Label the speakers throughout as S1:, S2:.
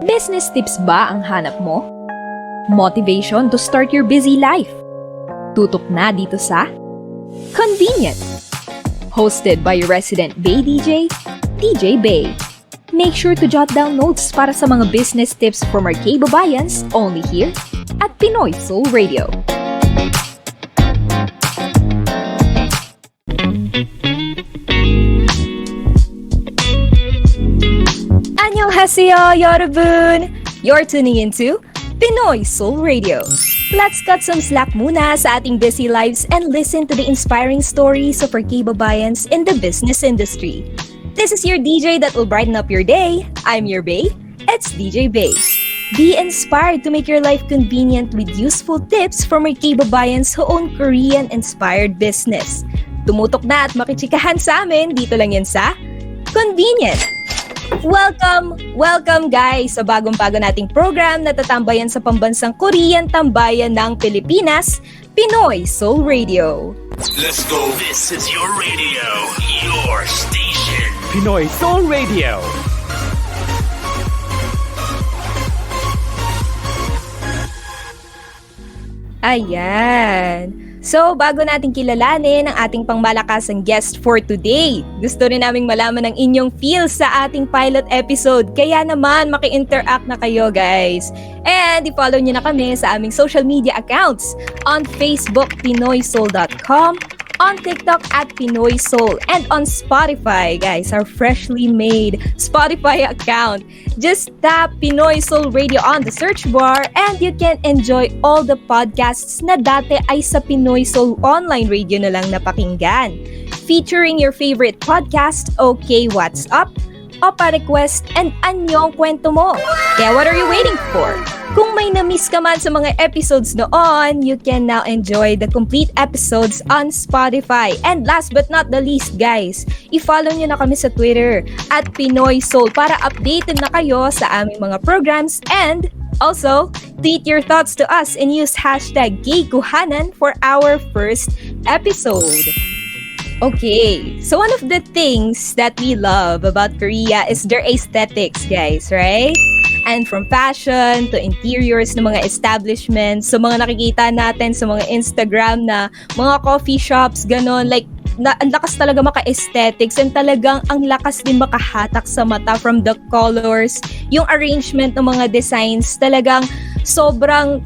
S1: Business tips ba ang hanap mo? Motivation to start your busy life? Tutok na dito sa Konvenient. Hosted by your resident Bay DJ, DJ Bay. Make sure to jot down notes para sa mga business tips from our K-Babayans only here at Pinoy Seoul Radio. Annyeonghaseyo, yorobun! You're tuning into Pinoy Seoul Radio. Let's cut some slack muna sa ating busy lives and listen to the inspiring stories of our K-Babayans in the business industry. This is your DJ that will brighten up your day. I'm your Bay. It's DJ Bay. Be inspired to make your life convenient with useful tips from our K-Babayans who own Korean-inspired business. Tumutok na at makichikahan sa amin, dito lang yan sa Konvenient. Welcome guys sa bagong-bago nating program na tatambayan sa pambansang Korean-Tambayan ng Pilipinas, Pinoy Seoul Radio.
S2: Let's go. This is your radio, your station.
S3: Pinoy Seoul Radio.
S1: Ayan. So, bago natin kilalanin ang ating pangmalakasang guest for today, gusto rin naming malaman ang inyong feel sa ating pilot episode. Kaya naman, maki-interact na kayo, guys. And i-follow nyo na kami sa aming social media accounts on Facebook, pinoysoul.com, on TikTok at Pinoy Seoul, and on Spotify, guys, our freshly made Spotify account. Just tap Pinoy Seoul Radio on the search bar and you can enjoy all the podcasts na dati ay sa Pinoy Seoul online radio na lang napakinggan. Featuring your favorite podcast, Okay, What's Up? Opa Request, and Anyong Kwento Mo. Kaya what are you waiting for? Kung may na-miss ka man sa mga episodes noon, you can now enjoy the complete episodes on Spotify. And last but not the least, guys, i-follow nyo na kami sa Twitter at Pinoy Seoul para updated na kayo sa aming mga programs. And also, tweet your thoughts to us and use hashtag #KayKuhanan for our first episode. Okay, so one of the things that we love about Korea is their aesthetics, guys, right? And from fashion to interiors ng mga establishments, so mga nakikita natin sa mga Instagram na mga coffee shops, ganon, like, ang lakas talaga maka-aesthetics and talagang ang lakas din makahatak sa mata from the colors, yung arrangement ng mga designs, talagang sobrang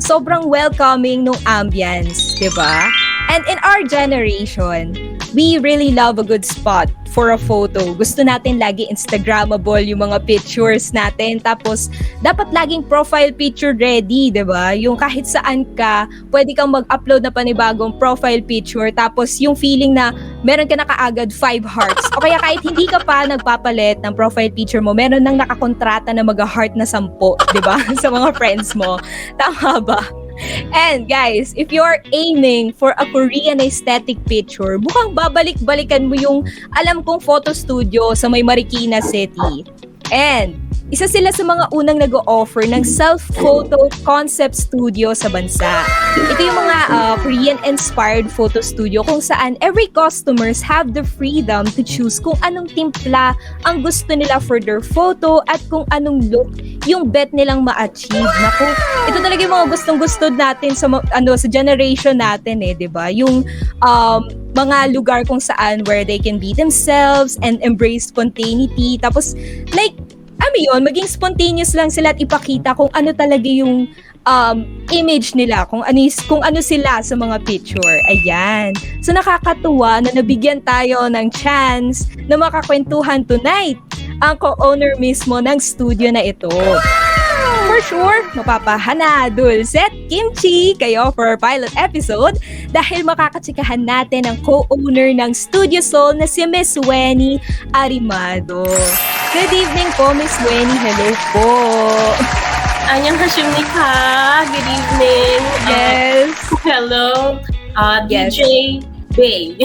S1: welcoming nung ambience, diba? And in our generation, we really love a good spot for a photo. Gusto natin lagi Instagrammable yung mga pictures natin. Tapos, dapat laging profile picture ready, diba? Yung kahit saan ka, pwede kang mag-upload na panibagong profile picture. Tapos, yung feeling na meron ka na kaagad 5 hearts. O kaya kahit hindi ka pa nagpapalit ng profile picture mo, meron nang nakakontrata na mag-heart na 10, diba? Sa mga friends mo. Tama ba? And guys, if you're aiming for a Korean aesthetic picture, mukhang babalik-balikan mo yung alam kong photo studio sa may Marikina City. And isa sila sa mga unang nag-o-offer ng self-photo concept studio sa bansa. Ito yung mga Korean-inspired photo studio kung saan every customers have the freedom to choose kung anong timpla ang gusto nila for their photo at kung anong look yung bet nilang ma-achieve. Naku, ito talaga yung mga gustong-gusto natin sa sa generation natin, eh, 'di ba? Yung mga lugar kung saan where they can be themselves and embrace spontaneity. Tapos like yun, maging spontaneous lang sila at ipakita kung ano talaga yung image nila, kung ano sila sa mga picture. Ayan. So nakakatuwa na nabigyan tayo ng chance na makakwentuhan tonight ang co-owner mismo ng studio na ito. For sure, mapapahana, dulcet, kimchi kayo for our pilot episode dahil makakatsikahan natin ang co-owner ng Studio Seoul na si Miss Wenie Arimado. Good evening po, Miss Wenie. Hello po.
S4: Annyeonghaseyo. Good evening.
S1: Yes.
S4: Hello. DJ Bay.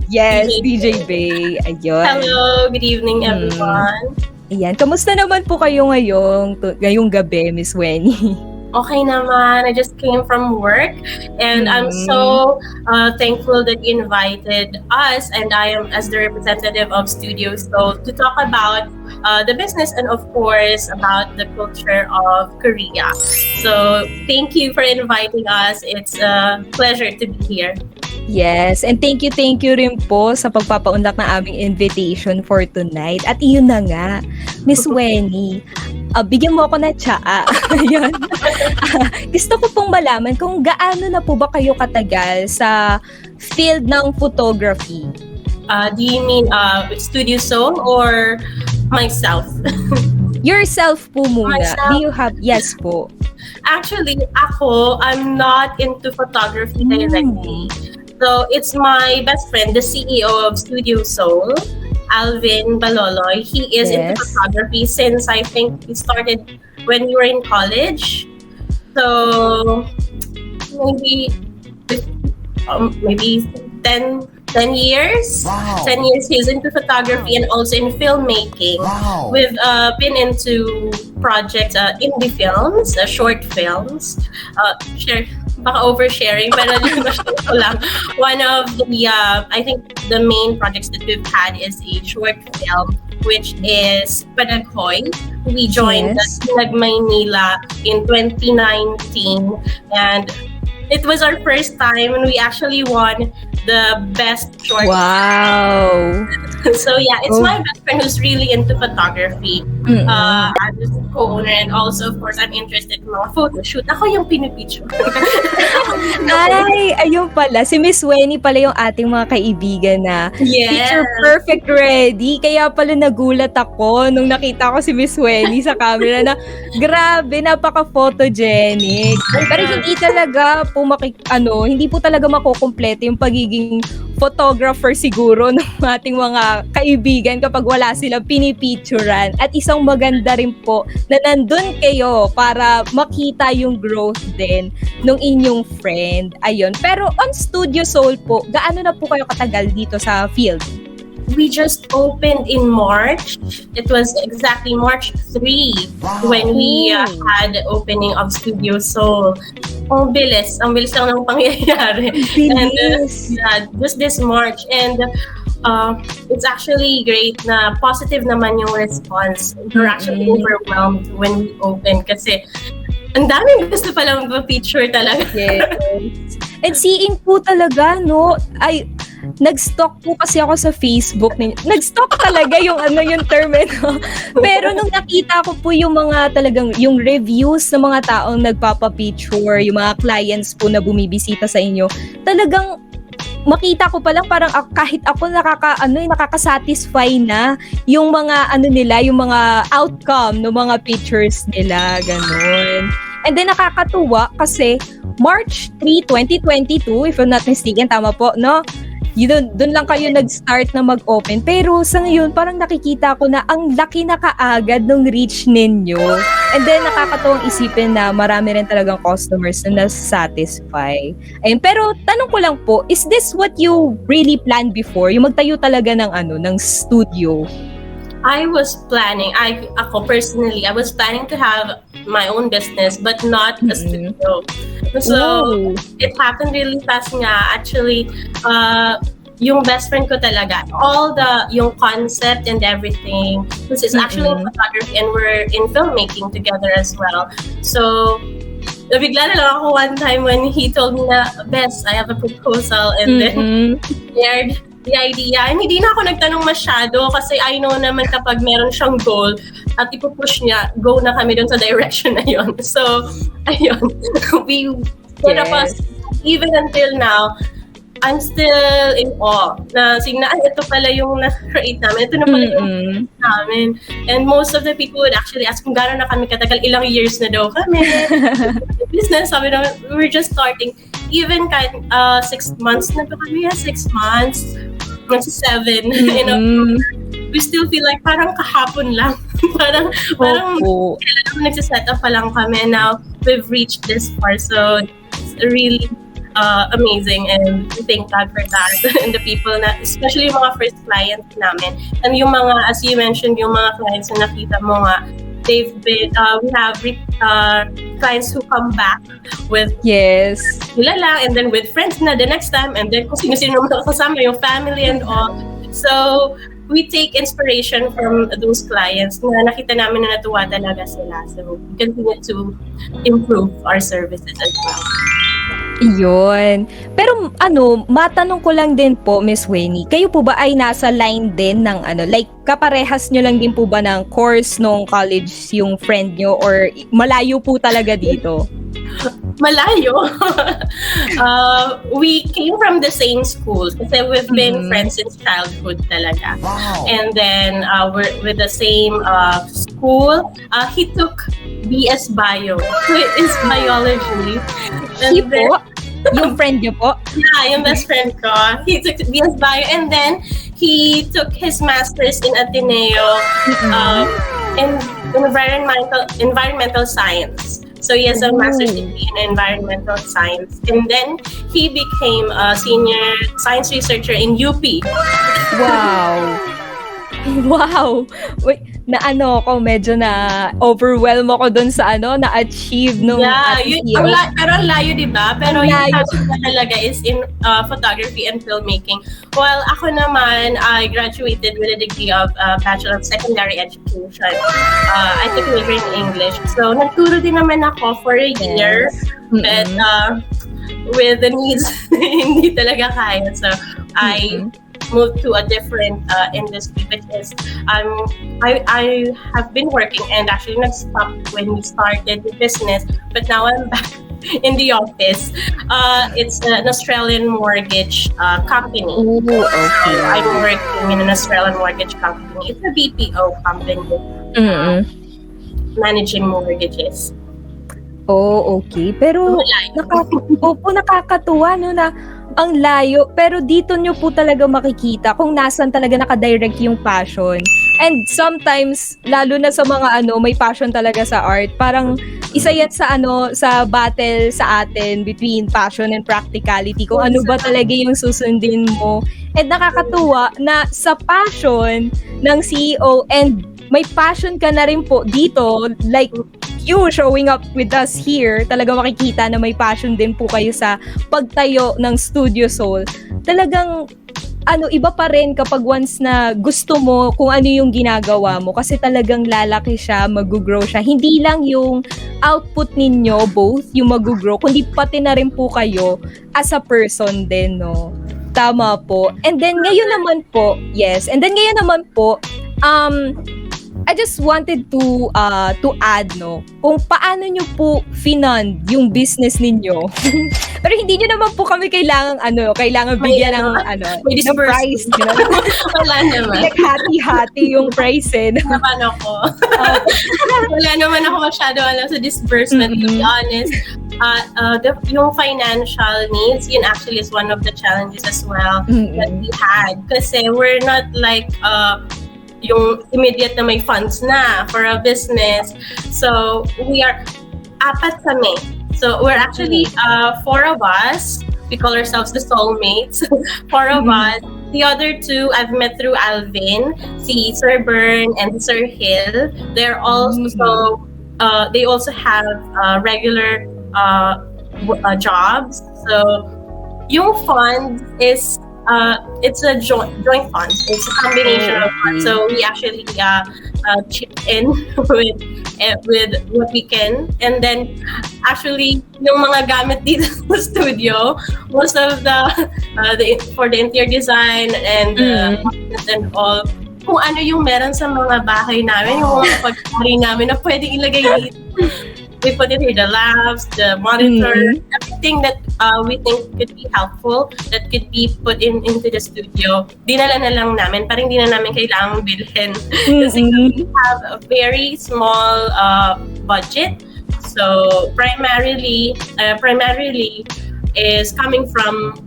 S1: Yes, DJ Bay. Ayun.
S4: Hello. Good evening, everyone.
S1: Ayan. Kamusta naman po kayo ngayong gabi, Miss Wenie?
S4: Okay naman. I just came from work and I'm so thankful that you invited us, and I am as the representative of Studio Soul to talk about the business and of course about the culture of Korea. So thank you for inviting us. It's a pleasure to be here.
S1: Yes, and thank you rin po sa pagpapaunlak ng aming invitation for tonight. At iyon na nga, Miss Wenie, bigyan mo ako ng tsaa. Ayun. Gusto ko pong malaman kung gaano na po ba kayo katagal sa field ng photography?
S4: Do you mean Studio Soul or myself?
S1: Yourself po muna.
S4: Myself?
S1: Do you have, yes po.
S4: Actually, I'm not into photography directly. So it's my best friend, the CEO of Studio Soul, Alvin Baloloy. He is into photography since I think he started when we were in college. So maybe 10 years.
S3: Wow.
S4: 10 years he's into photography and also in filmmaking.
S3: Wow.
S4: We've been into projects, indie films, short films. Baka oversharing, pero ko lang. One of the, I think the main projects that we've had is a short film, which is Panaghoy. We joined the Sinag Maynila in 2019, and it was our first time, and we actually won the best short.
S1: Wow.
S4: So yeah, it's my best friend who's really into photography. I'm just a co-owner, and also of course I'm interested in mga photo shoot. Ako yung pinipicture.
S1: Ay, ayun pala. Si Miss Wenie pala yung ating mga kaibigan na picture perfect ready. Kaya pala nagulat ako nung nakita ko si Miss Wenie sa camera na grabe, napaka-photogenic. Pero hindi talaga po hindi po talaga makukumpleto yung pagiging photographer siguro ng ating mga kaibigan kapag wala silang pinipicturan. At isang maganda rin po na nandun kayo para makita yung growth din nung inyong friend. Ayun. Pero on Studio Soul po, gaano na po kayo katagal dito sa field?
S4: We just opened in March. It was exactly March 3 when we had the opening of Studio Soul. Ang bilis lang ng pangyayari. And just this March, and it's actually great na positive naman yung response. We're actually overwhelmed when we open kasi ang daming gusto palang mag-feature talaga.
S1: Yes. And seeing po talaga, no, nag-stalk po kasi ako sa Facebook ninyo. Nag-stalk talaga yung yung term no? Pero nung nakita ko po yung mga talagang yung reviews ng mga taong nagpapa-picture, yung mga clients po na bumibisita sa inyo, talagang makita ko pa lang parang kahit ako nakaka-satisfy na yung mga nila, yung mga outcome ng mga pictures nila, ganun. And then nakakatuwa kasi March 3, 2022, if I'm not mistaken, tama po, no? Doon lang kayo nag-start na mag-open. Pero sa ngayon, parang nakikita ko na ang laki na kaagad ng reach ninyo. And then, nakakatawang isipin na marami rin talagang customers na nasasatisfy. Ayun, pero tanong ko lang po, is this what you really planned before? Yung magtayo talaga ng studio?
S4: I was planning, ako personally, I was planning to have my own business but not a studio. So, it happened really fast nga. Actually, yung best friend ko talaga, yung concept and everything, this is actually in photography and we're in filmmaking together as well. So, nabigla na lang ako one time when he told me na, Bes, I have a proposal, and then shared the idea. And hindi na ako nagtanong masyado kasi I know naman kapag meron siyang goal at ipupush niya, go na kami dun sa direction na yun. So, ayun. Even until now, I'm still in awe na ito pala yung na-create namin. Ito na pala yung namin. And most of the people would actually ask kung gano'n na kami katagal, ilang years na daw kami. Business, sabi naman, we're just starting. Even kahit 6 months na ba kami, 6 months, 7, you know, we still feel like parang kahapon lang. parang kailan nagsiset up pa lang kami. Now, we've reached this far. So, it's really amazing, and we thank God for that. And the people especially yung mga first clients namin, and yung mga, as you mentioned, yung mga clients na nakita mo nga, we have clients who come back with
S1: Yes.
S4: sila lang, and then with friends na the next time, and then kung sino-sino naman kasama, yung family and all. So, we take inspiration from those clients na nakita namin na natuwa talaga sila. So, we continue to improve our services as well.
S1: Iyon. Pero matanong ko lang din po, Miss Wenie, kayo po ba ay nasa line din ng like kaparehas nyo lang din po ba ng course nung college yung friend nyo, or malayo po talaga dito?
S4: Malayo. We came from the same school kasi we've been friends since childhood talaga.
S3: Wow.
S4: And then we're with the same school. He took BS Bio, who is biology.
S1: He po? Yung friend nyo po?
S4: Yeah, yung best friend ko. He took BS Bio, and then he took his master's in Ateneo in environmental science. So he has a master's degree in environmental science, and then he became a senior science researcher in UP.
S1: Wow. Wow. Wait, medyo na overwhelm ako dun sa na-achieve nung
S4: pero ang layo, diba? Pero yung passion na talaga is in photography and filmmaking. While ako naman, I graduated with a degree of Bachelor of Secondary Education. I took major in English. So, nagturo din naman ako for a year. But with the needs, hindi talaga kaya. So, I moved to a different industry, which is I have been working and actually not stopped when we started the business, but now I'm back in the office. It's an Australian mortgage company.
S1: Ooh, okay.
S4: So I'm working in an Australian mortgage company. It's a BPO company managing mortgages.
S1: Oh, okay. Pero nakakatuwa na ang layo, pero dito nyo po talaga makikita kung nasan talaga nakadirect yung passion. And sometimes, lalo na sa mga may passion talaga sa art, parang isa yan sa sa battle sa atin between passion and practicality, kung ano ba talaga yung susundin mo. And nakakatuwa na sa passion ng CEO, and may passion ka na rin po dito, like you showing up with us here, talaga makikita na may passion din po kayo sa pagtayo ng Studio Soul. Talagang iba pa rin kapag once na gusto mo kung ano yung ginagawa mo, kasi talagang lalaki siya, mag-grow siya. Hindi lang yung output ninyo, both yung mag-grow, kundi pati na rin po kayo as a person din, no? Tama po. And then ngayon naman po, I just wanted to add, no, kung paano nyo po finund yung business ninyo. Pero hindi nyo naman po kami kailangan bigyan ng price.
S4: Wala naman.
S1: Like hati-hati yung price
S4: Naman ako. Wala naman ako masyado alam sa disbursement, to be honest. Yung financial needs, yun actually is one of the challenges as well that we had. Kasi we're not like yung immediate na may funds na for a business. So, we are apat kami. So, we're actually 4 of us. We call ourselves the soulmates. 4 of us. The other 2 I've met through Alvin, si Sir Bern and Sir Hill. They're also they also have regular jobs. So, yung fund is it's a joint fund. It's a combination of funds. So we actually chip in with what we can, and then actually yung mga gamit dito sa studio, most of the for the interior design and and all, kung ano yung meron sa mga bahay namin, yung mga pagkari namin na pwedeng ilagay dito. We put it here, the labs, the monitor, everything that we think could be helpful, that could be put into the studio. Dinala na lang namin, parang hindi na namin kailangang bilhin. Kasi we have a very small budget. So primarily is coming from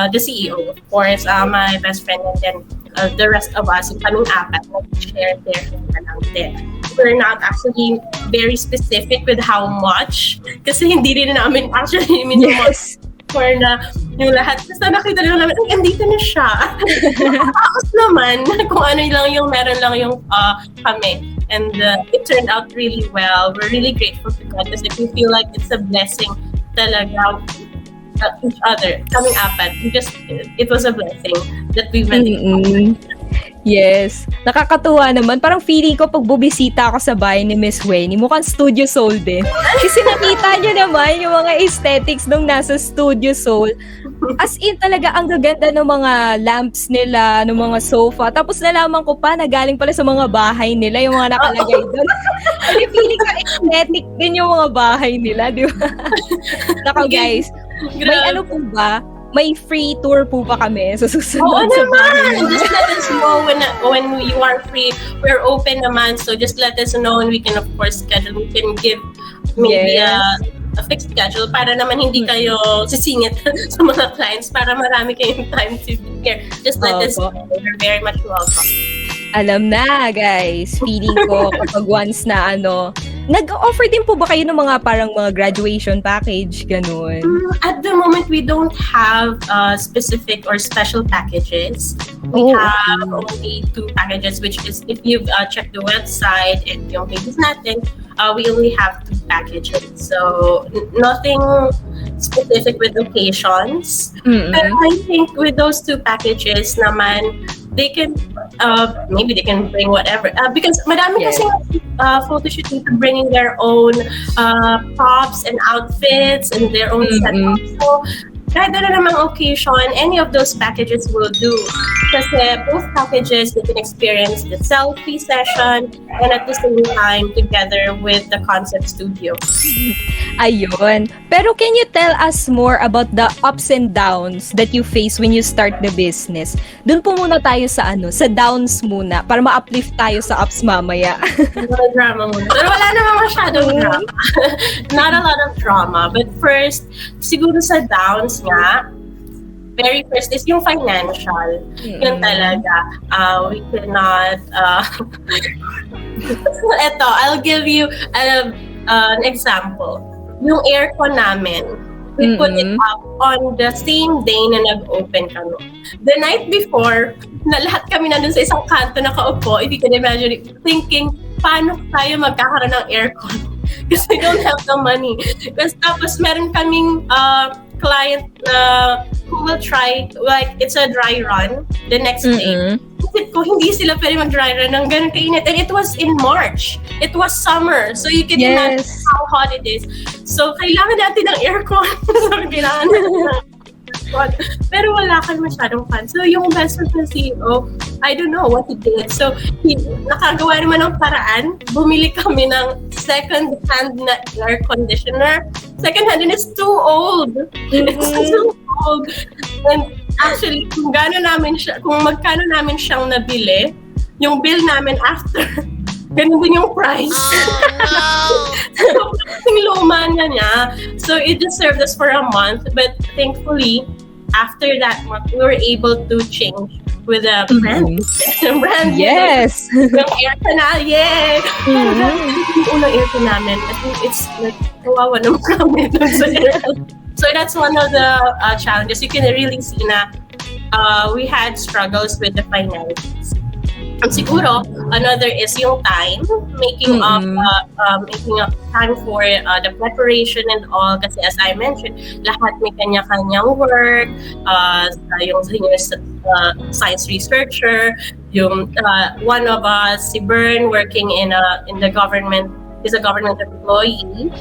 S4: the CEO, of course, my best friend, and then the rest of us, yung kaming apat, nag-share their na lang din. We're not actually very specific with how much, kasi hindi rin namin actually minimum for na yung lahat. Basta nakita rin namin, ay, andito na siya. Tapos naman, kung ano lang yung meron lang yung kami. and it turned out really well. We're really grateful to God kasi we feel like it's a blessing talaga each other coming apat. It was a blessing that we met.
S1: Yes. Nakakatuwa naman. Parang feeling ko pag bubisita ako sa bahay ni Miss Wenie, mukhang Studio Soul din. Kasi nakita nyo naman yung mga aesthetics nung nasa Studio Soul. As in talaga, ang gaganda ng mga lamps nila, ng mga sofa. Tapos nalaman ko pa na galing pala sa mga bahay nila, yung mga nakalagay doon. Kasi feeling ko aesthetic din yung mga bahay nila, di ba? Nako guys, may ano po ba? May free tour po pa kami sa susunod sa bahay.
S4: Just let us know when you are free. We're open naman, so just let us know and we can of course schedule. We can give maybe a fixed schedule para naman hindi kayo sisingit sa mga clients para marami kayong time to be here. Just let us know. You're very much welcome.
S1: Alam na, guys. Feeling ko kapag once na nag-offer din po ba kayo ng mga parang mga graduation package, ganun?
S4: At the moment, we don't have specific or special packages. We have only 2 packages, which is if you've checked the website and yung pages natin, we only have 2 packages. So, nothing specific with occasions. But I think with those 2 packages naman, they can maybe they can bring whatever because madami kasi photo shoot dito bringing their own props and outfits and their own setup. So kahit na namang occasion, any of those packages will do. Kasi both packages, they can experience the selfie session and at the same time together with the concept studio.
S1: Ayun. Pero can you tell us more about the ups and downs that you face when you start the business? Doon po muna tayo sa sa downs muna para ma-uplift tayo sa ups mamaya.
S4: Wala drama muna. Pero wala naman masyadong drama. Not a lot of drama. But first, siguro sa downs nga, very first is yung financial. Yun talaga. We cannot... Eto, I'll give you an example. Yung aircon namin, we put it up on the same day na nag-open kami. The night before, na lahat kami nandun sa isang kanto nakaupo, if you can imagine, thinking, paano tayo magkakaroon ng aircon? Because we don't have the money. Tapos meron kaming client who will try, like, it's a dry run the next day. Isip ko, hindi sila pwede mag-dry run ng ganun kainit. And it was in March. It was summer. So you can imagine how hot it is. So kailangan natin ng aircon. So kailangan natin ng aircon. Pero wala kang masyadong fan. So yung best friend ng CEO, I don't know what he did. So nakagawa naman ng paraan. Bumili kami ng second-hand na air conditioner. Second-hand, and it's too old. It's too old. And actually, kung magkano namin siyang nabili, yung bill namin after, ganun din yung price. So, yung luma niya. So, it just served us for a month. But thankfully, after that month, we were able to change with a brand.
S1: Yes!
S4: Yung air canal, yay! Yung unang air namin, I think it's like, kawawa naman kami dun sa air. So that's one of the challenges. You can really see na we had struggles with the finances. And siguro, another is yung time, making up time for the preparation and all. Kasi as I mentioned, lahat may kanya-kanyang work. Yung science researcher, yung one of us, si Bern, working in the government, is a government employee.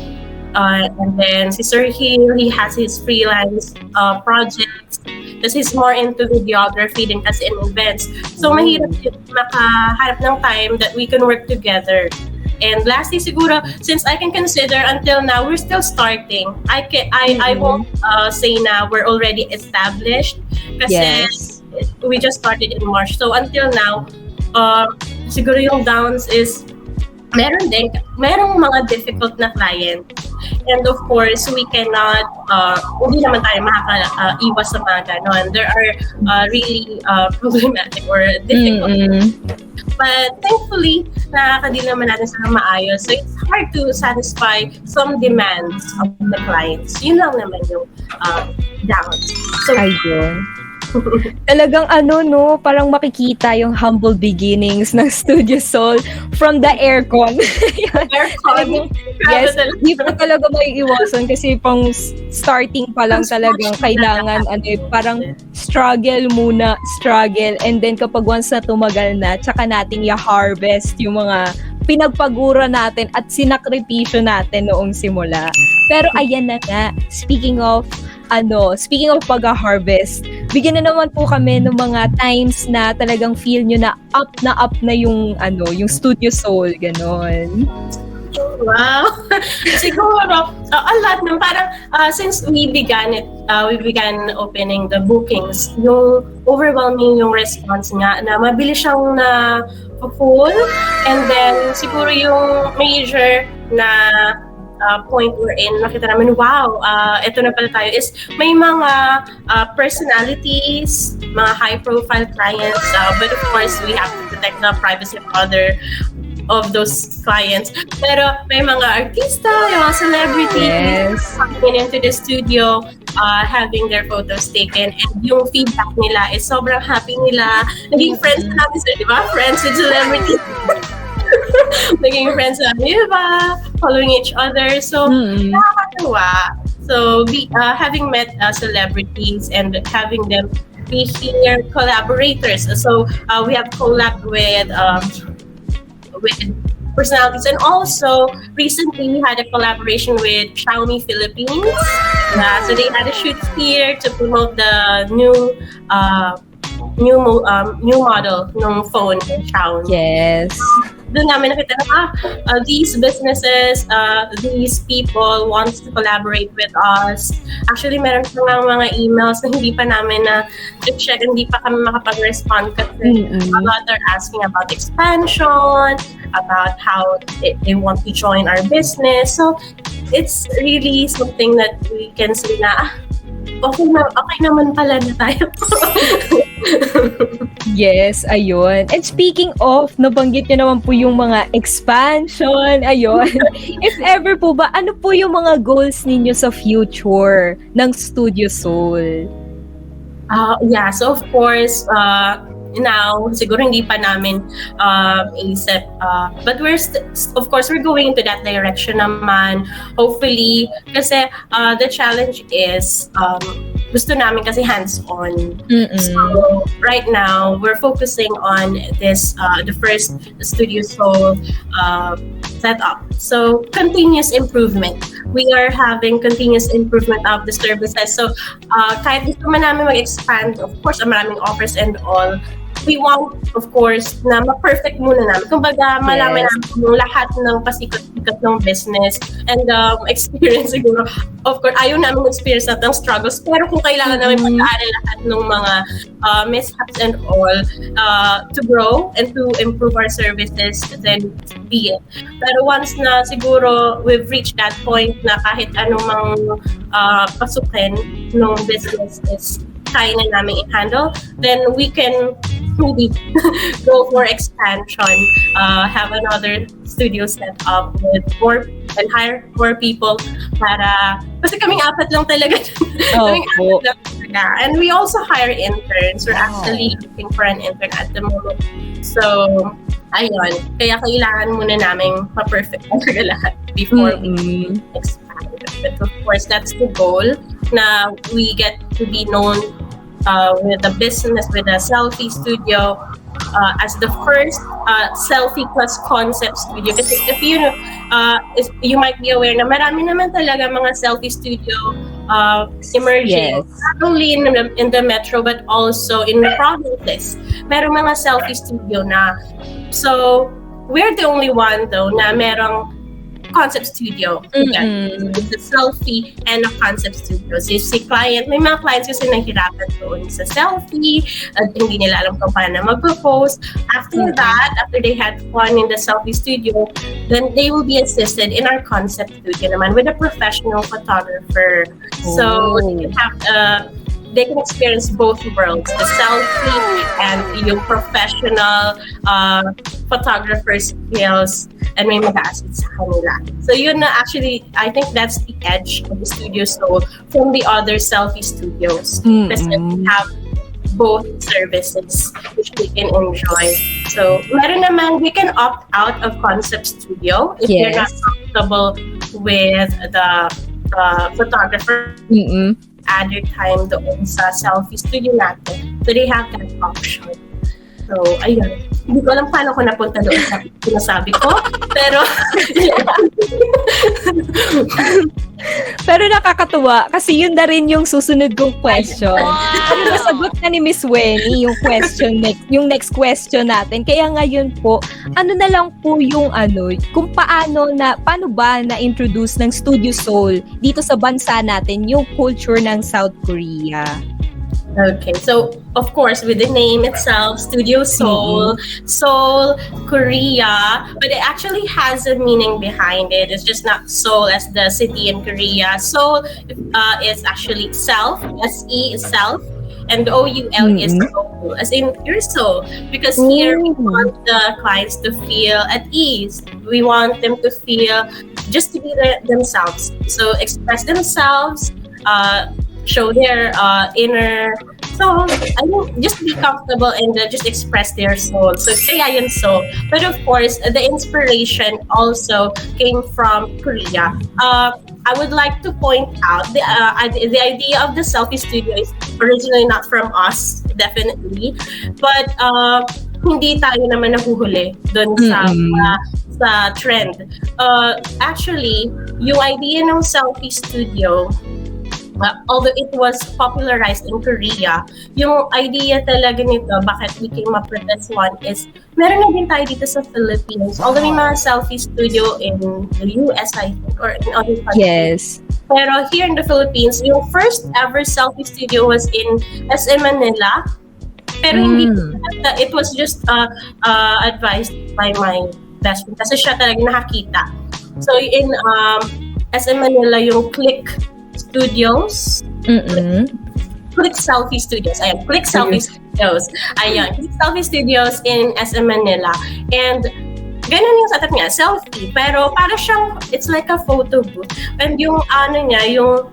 S4: And then si Sir Hill, he has his freelance projects. Kasi he's more into videography din kasi in events. So mahirap din makaharap ng time that we can work together. And lastly siguro, since I can consider until now, we're still starting. I won't say na we're already established. Kasi we just started in March. So until now, siguro yung downs is merong mga difficult na client. And of course, we cannot, hindi naman tayo makaka-iwas sa mga ganon. There are really problematic or difficult. But thankfully, nakaka-deal naman natin sa maayos. So it's hard to satisfy some demands of the clients. Yun lang naman yung downs. So,
S1: ayun. Talagang parang makikita yung humble beginnings ng Studio Soul from the aircon.
S4: Aircon.
S1: Yes, di po talaga maiiwasan kasi pang starting pa lang talagang kailangan parang struggle, and then kapag once na tumagal na, tsaka natin i-harvest yung mga pinagpagura natin at sinakripisyo natin noong simula. Pero ayan na nga, speaking of pag-harvest, bigyan na naman po kami ng mga times na talagang feel nyo na up na yung Studio Soul, ganon.
S4: Wow! Siguro, a lot ng parang since we began opening the bookings, yung overwhelming yung response nga na mabilis siyang na full, and then siguro yung major na point we're in, nakita namin, wow, eto na pala tayo, is may mga personalities, mga high-profile clients, but of course, we have to protect the privacy of those clients. Pero may mga artista, yung mga celebrities, coming into the studio, having their photos taken, and yung feedback nila is sobrang happy nila. Naging friends na namin sila, di ba? Friends with celebrities. Naging friends na, di ba? Following each other. So, nakakatawa. So, having met celebrities and having them be here collaborators. So, we have collabed with personalities, and also recently we had a collaboration with Xiaomi Philippines. So they had a shoot here to promote the new model ng phone ng Xiaomi.
S1: Yes.
S4: Doon namin nakita na these businesses, these people wants to collaborate with us. Actually, meron pa nga mga emails na hindi pa namin na check, hindi pa kami makapag-respond kasi a lot are asking about expansion, about how they want to join our business. So, it's really something that we can say na, okay naman pala na tayo.
S1: Yes, ayun. And speaking of, nabanggit nyo naman po yung mga expansion, ayun. If ever po ba, ano po yung mga goals ninyo sa future ng Studio Soul?
S4: Yeah, so of course, now, siguro hindi pa namin isip. But of course, we're going into that direction naman. Hopefully, kasi the challenge is, gusto namin kasi hands-on. So, right now, we're focusing on this, the first Studio Soul setup. So, continuous improvement. We are having continuous improvement of the services. So, kahit gusto man namin mag-expand, of course, maraming offers and all, we want, of course, na ma-perfect muna namin. Kumbaga, malaman namin yung lahat ng pasikot-sikot ng business and experience siguro. Of course, ayaw namin experience natin ng struggles, pero kung kailangan namin pag-aaral lahat ng mga mishaps and all to grow and to improve our services, then be it. Pero once na siguro we've reached that point na kahit anumang pasukin ng business is kaya na namin i-handle, then we can maybe go for expansion, have another studio set up with more and hire more people para, kasi kaming apat lang talaga. And we also hire interns. We're actually looking for an intern at the moment. So, ayun. Kaya kailangan muna namin ma-perfect talaga lahat before we expand. But of course, that's the goal, na we get to be known with the business, with a selfie studio, as the first selfie plus concept studio. Kasi if you might be aware na marami naman talaga mga selfie studio emerging, not only in the metro but also in the provinces. Merong mga selfie studio na. So, we're the only one though na merong concept studio. The selfie and a concept studio. So, si client, may mga clients kasi nahihirapan doon sa selfie at hindi nila alam kung paano mag-post. After that, after they had fun in the selfie studio, then they will be assisted in our concept studio naman with a professional photographer. So, they can experience both worlds, the selfie and yung professional photographer skills, and may mag-assist sa kanila. So yun na, actually, I think that's the edge of the Studio Soul from the other selfie studios. Kasi we have both services which we can enjoy. So, meron naman, we can opt out of concept studio if you're not comfortable with the photographer. Other time doon sa selfie studio natin. So, they have that option. So, ayun. Hindi ko alam paano ko napunta doon sa sinasabi ko. Pero,
S1: Pero nakakatuwa kasi yun na rin yung susunod kong question. Ano nasagot na ni Miss Wenie yung next question natin. Kaya ngayon po, ano na lang po yung kung paano ba na-introduce ng Studio Seoul dito sa bansa natin yung culture ng South Korea?
S4: okay, so of course with the name itself, Studio Seoul, Seoul, Korea, but it actually has a meaning behind it. It's just not Seoul as the city in Korea. Seoul is actually self, S-E is self, and O-U-L is soul, as in your soul. Because here we want the clients to feel at ease. We want them to feel just to be themselves. So express themselves, show their inner soul. I mean, just be comfortable and just express their soul. So kaya yun soul. But of course, the inspiration also came from Korea. I would like to point out the idea of the selfie studio is originally not from us, definitely. But hindi tayo naman nahuhuli doon sa trend. Actually, yung idea ng selfie studio, although it was popularized in Korea, yung idea talaga nito, bakit we came up with this one is, meron na din tayo dito sa Philippines. Although may mga selfie studio in the US, I think, or in other countries. Yes. Pero here in the Philippines, yung first ever selfie studio was in SM Manila. Pero hindi, it was just advised by my best friend. Kasi siya talaga nakakita. So in SM Manila, yung Click Studios. Click Selfie Studios. Ayan, Click Selfie Studios. Ayan, Click Selfie Studios in SM Manila. And ganun yung setup niya, selfie. Pero para siyang, it's like a photo booth. And yung yung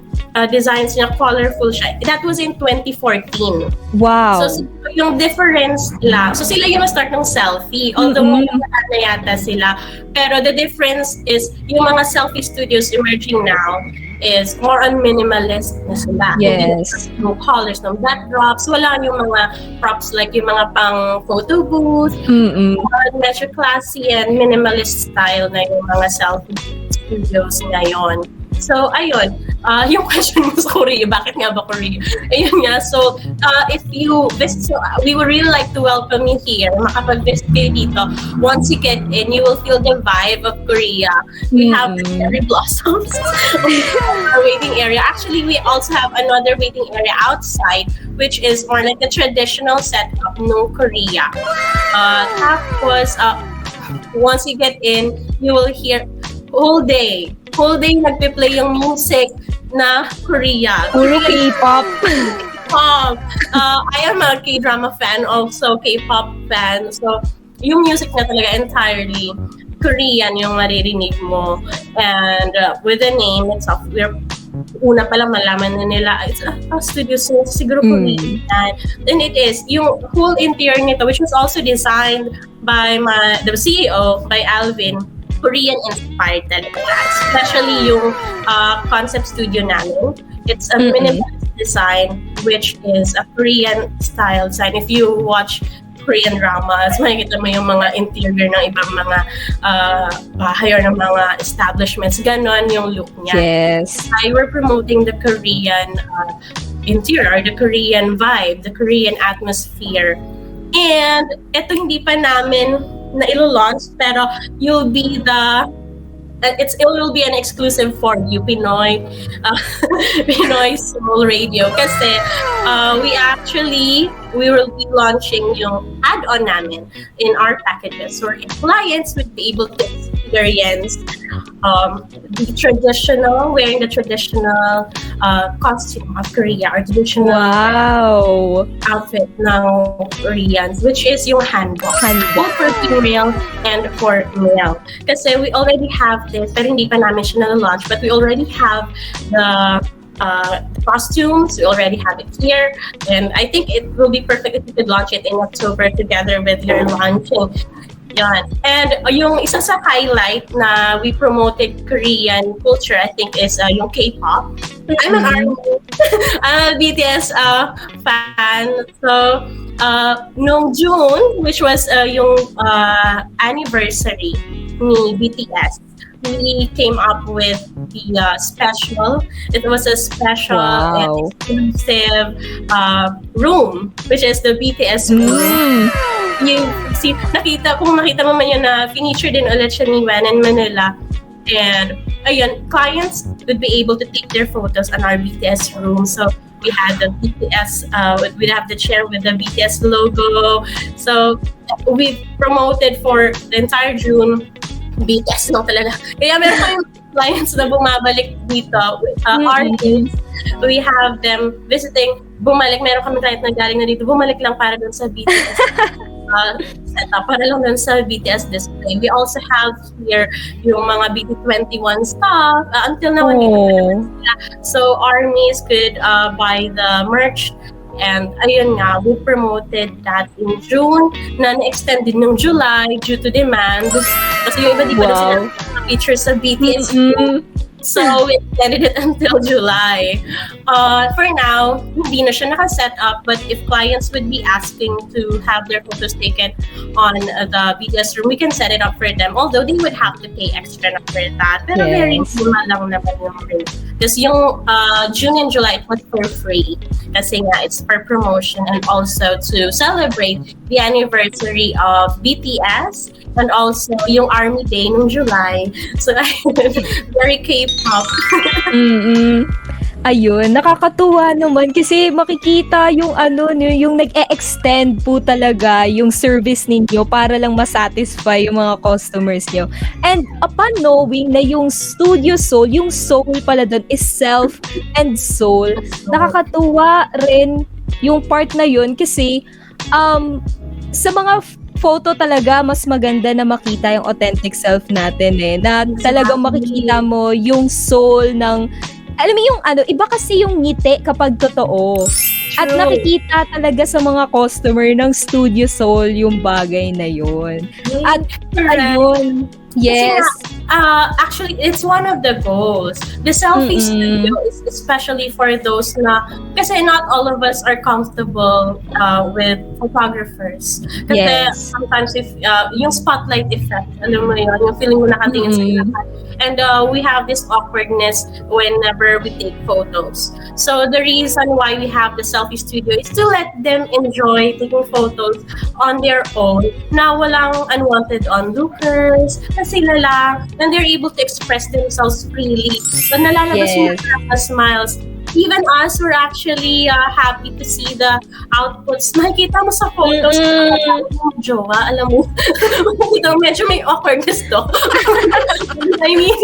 S4: designs niya, colorful siya. That was in 2014.
S1: Wow.
S4: So yung difference lang. So sila yung start ng selfie. Although mga na yata sila. Pero the difference is yung mga selfie studios emerging now is more on minimalist na sila.
S1: Yes.
S4: No colors, no backdrops. Wala yung mga props like yung mga pang photo booth. Medyo classy and minimalist style na yung mga selfie studios ngayon. So, ayun. Yung question mo sa Korea, bakit nga ba Korea? Ayun nga. So, if you visit, we would really like to welcome you here. Makapag-visit kayo dito. Once you get in, you will feel the vibe of Korea. We have the cherry blossoms in our waiting area. Actually, we also have another waiting area outside, which is more like a traditional setup ng Korea. Tapos, once you get in, you will hear whole day nagpe-play yung music na Korea.
S1: Puro K-pop.
S4: I am a K-drama fan, also K-pop fan. So, yung music na talaga entirely Korean yung maririnig mo. And with the name itself, una pa lang malaman na nila, it's a studio, so siguro Korean. And it is, yung whole interior nito, which was also designed by the CEO, by Alvin, Korean-inspired talaga. Especially yung concept studio namin. It's a minimalist design, which is a Korean-style design. If you watch Korean dramas, makikita mo yung mga interior ng ibang mga bahay or ng mga establishments. Ganon yung look niya.
S1: Yes.
S4: We're promoting the Korean interior, the Korean vibe, the Korean atmosphere. And ito hindi pa namin na ilo-launch, pero you'll be it will be an exclusive for you, Pinoy Seoul Radio. Kasi we will be launching yung add-on namin in our packages, where clients would be able to experience wearing the traditional costume of Korea, or traditional outfit ng Koreans, which is yung hanbok. Both for female and for male. Kasi we already have this, pero hindi pa namin siya na-launch, but we already have the costumes. We already have it here, and I think it will be perfect if you could launch it in October together with your launching. Yan. And yung isa sa highlight na we promoted Korean culture, I think, is yung K-pop. I'm an ARMY, I'm a BTS fan. So, noong June, which was yung anniversary ni BTS, we came up with the special. It was a special and exclusive room, which is the BTS room. Kung nakita mo man yun na feature din ulit siya ni Wenie in Manila. And ayun, clients would be able to take their photos on our BTS room. So we had the BTS, we'd have the chair with the BTS logo. So we promoted for the entire June BTS lang talaga. Kaya meron tayong clients na bumabalik dito. Artists, we have them visiting, bumalik. Meron kami client na galing na dito, bumalik lang para dun sa BTS setup, para lang dun sa BTS display. We also have here yung mga BT21 stuff. Until now, so armies could buy the merch. And ayun nga, we promoted that in June, na na-extend din ng July due to demand. Kasi yung iba di ba na sila features sa BTS. So we extended it until July. For now, hindi na siya naka-set up, but if clients would be asking to have their photos taken on the BTS room, we can set it up for them. Although they would have to pay extra for that. Pero very minimal lang naman yung rate. Kasi yung June and July, it was for free. Kasi nga, it's for promotion and also to celebrate the anniversary of BTS and also yung Army Day nung July. So, very K-pop.
S1: Ayun, nakakatuwa naman kasi makikita yung yung nag-e-extend po talaga yung service ninyo para lang masatisfy yung mga customers nyo. And upon knowing na yung Studio Soul, yung soul pala doon is self and soul, nakakatuwa rin yung part na yun kasi sa mga photo talaga mas maganda na makita yung authentic self natin na talagang makikita mo yung soul ng, alam mo yung iba kasi yung ngiti kapag totoo. At nakikita talaga sa mga customer ng Studio Soul yung bagay na yun. At ayun, yes.
S4: Actually, it's one of the goals. The selfie studio is especially for those na, kasi not all of us are comfortable with photographers. Kasi sometimes if yung spotlight effect, alam mo yun, yung feeling mo nakatingin sa lahat. And we have this awkwardness whenever we take photos. So the reason why we have the selfie studio is to let them enjoy taking photos on their own na walang unwanted onlookers, na sila lang, and they're able to express themselves freely. So nalalabas yung mga smiles. Even us, we're actually happy to see the outputs. Makikita mo sa photos, jowa, alam mo, medyo may awkwardness to. I mean,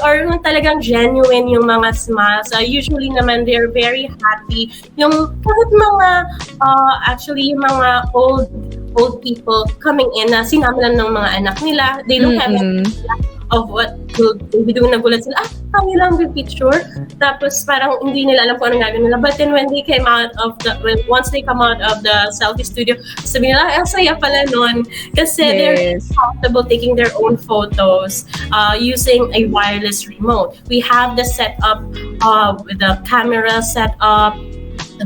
S4: or talagang genuine yung mga smiles. Usually naman, they're very happy. Yung kahit mga, actually, yung mga old people coming in na sinama lang ng mga anak nila, they don't have of what hindi doon nagulat sila, kami lang with picture. Tapos parang hindi nila alam kung anong gagawin nila. But then when they came out of once they come out of the selfie studio, sabi nila, ang saya pala nun. Kasi they're comfortable taking their own photos using a wireless remote. We have the setup with the camera setup,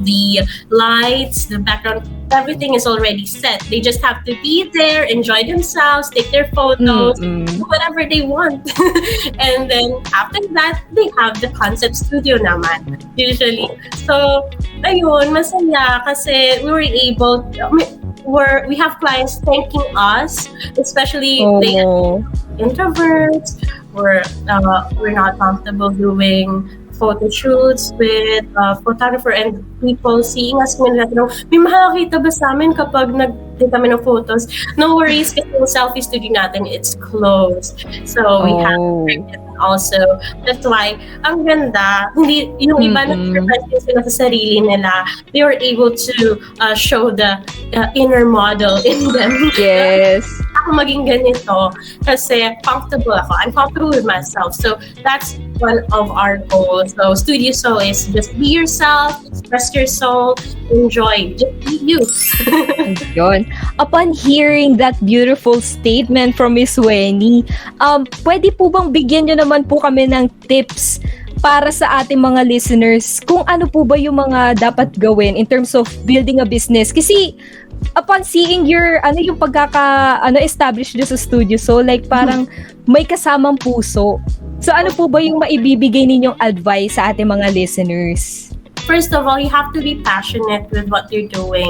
S4: the lights, the background, everything is already set. They just have to be there, enjoy themselves, take their photos, do whatever they want. And then after that, they have the concept studio naman, usually. So, ayun, masaya kasi we were able, we have clients thanking us, especially they introverts, we're not comfortable doing photo shoots with photographer and people seeing us may makakita ba sa amin kapag nag-take kami ng photos? No worries, kasi yung selfie studio natin, it's closed. So we have also, that's why ang ganda, hindi yung iba na sila sa sarili nila, they were able to show the inner model in them.
S1: Yes.
S4: Ako maging ganito kasi comfortable ako. I'm comfortable with myself. So that's one of our goals. So Studio Soul is just be yourself, express your soul, enjoy, just be you.
S1: Yun. Upon hearing that beautiful statement from Miss Wenie, pwede po bang bigyan nyo naman po kami ng tips para sa ating mga listeners kung ano po ba yung mga dapat gawin in terms of building a business? Kasi upon seeing your yung establish this sa studio, so like parang may kasamang puso. So ano po ba yung maibibigay ninyong advice sa ating mga listeners?
S4: First of all, you have to be passionate with what you're doing.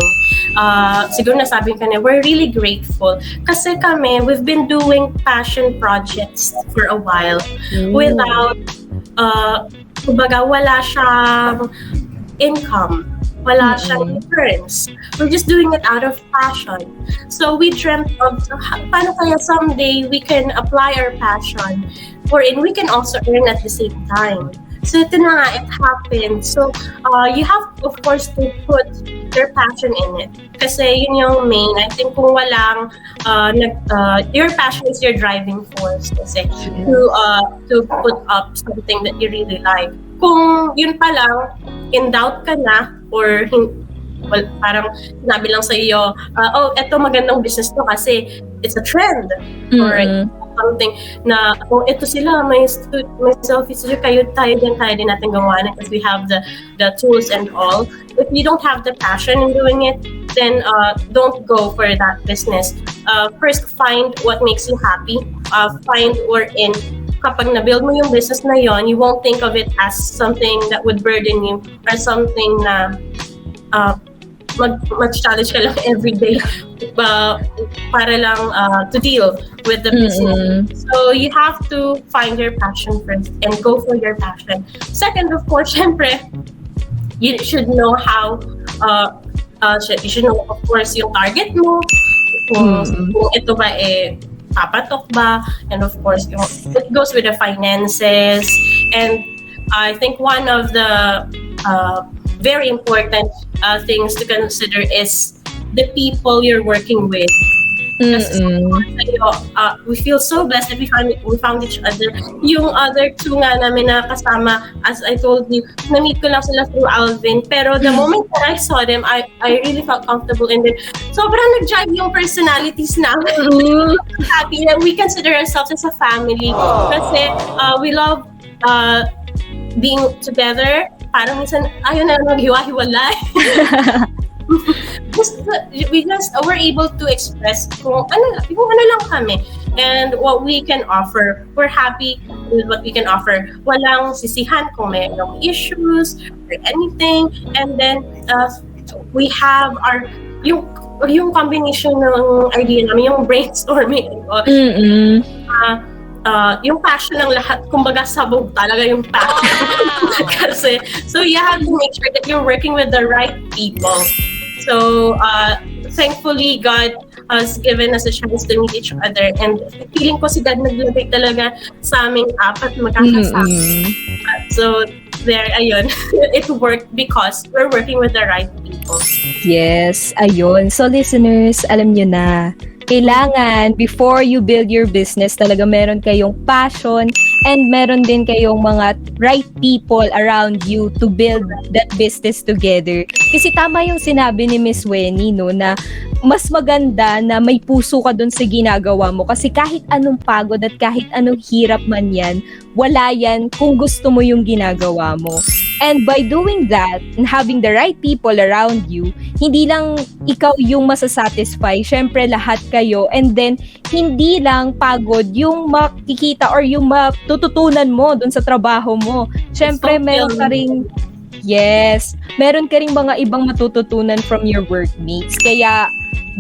S4: Siguro nasabi ko na, we're really grateful. Kasi kami, we've been doing passion projects for a while without, kumbaga, wala siyang income. Wala siyang returns. We're just doing it out of passion. So we dreamt of, paano kaya someday we can apply our passion wherein we can also earn at the same time. So ito na nga, it happened. So you have, of course, to put your passion in it. Kasi yun yung main. I think kung walang, your passion is your driving force. Kasi to put up something that you really like. Kung yun pa lang, in doubt ka na, or parang sinabi lang sa iyo, eto magandang business to kasi it's a trend. Or something na, eto sila, may selfie studio, tayo din natin gawa na because we have the tools and all. If you don't have the passion in doing it, then don't go for that business. First, find what makes you happy. Find wherein kapag na-build mo yung business na yon, you won't think of it as something that would burden you or something na mag-challenge ka lang every day para lang to deal with the business. So you have to find your passion first and go for your passion. Second, of course, syempre, you should know how, you should know, of course, yung target mo, kung ito ba papatok ba, and of course it goes with the finances. And I think one of the very important things to consider is the people you're working with. Kasi we feel so blessed that we found each other. Yung other two nga namin na kasama, as I told you, na-meet ko lang sila through Alvin. Pero the moment that I saw them, I really felt comfortable, and then sobrang nag-jive yung personalities namin. Happy that we consider ourselves as a family. Kasi we love being together. Parang minsan ayaw na maghiwa-hiwalay. We just were able to express kung ano lang kami and what we can offer. We're happy with what we can offer. Walang sisihan kung mayroong issues or anything. And then we have yung combination ng idea namin, yung brainstorming. Yung passion ng lahat, kumbaga sabog talaga yung passion. Kasi, so you have to make sure that you're working with the right people. So, thankfully, God has given us a chance to meet each other. And feeling ko si God naglagay talaga sa aming apat magkakasama. So, there, ayun. It worked because we're working with the right people.
S1: Yes, ayun. So, listeners, alam nyo na, kailangan, before you build your business, talaga meron kayong passion and meron din kayong mga right people around you to build that business together. Kasi tama yung sinabi ni Miss Wenie, no, na mas maganda na may puso ka dun sa ginagawa mo. Kasi kahit anong pagod at kahit anong hirap man yan, wala yan kung gusto mo yung ginagawa mo. And by doing that, and having the right people around you, hindi lang ikaw yung masasatisfy, syempre lahat kayo, and then hindi lang pagod yung makikita or yung matututunan mo dun sa trabaho mo. Syempre meron ka ring, meron ka ring mga ibang matututunan from your workmates. Kaya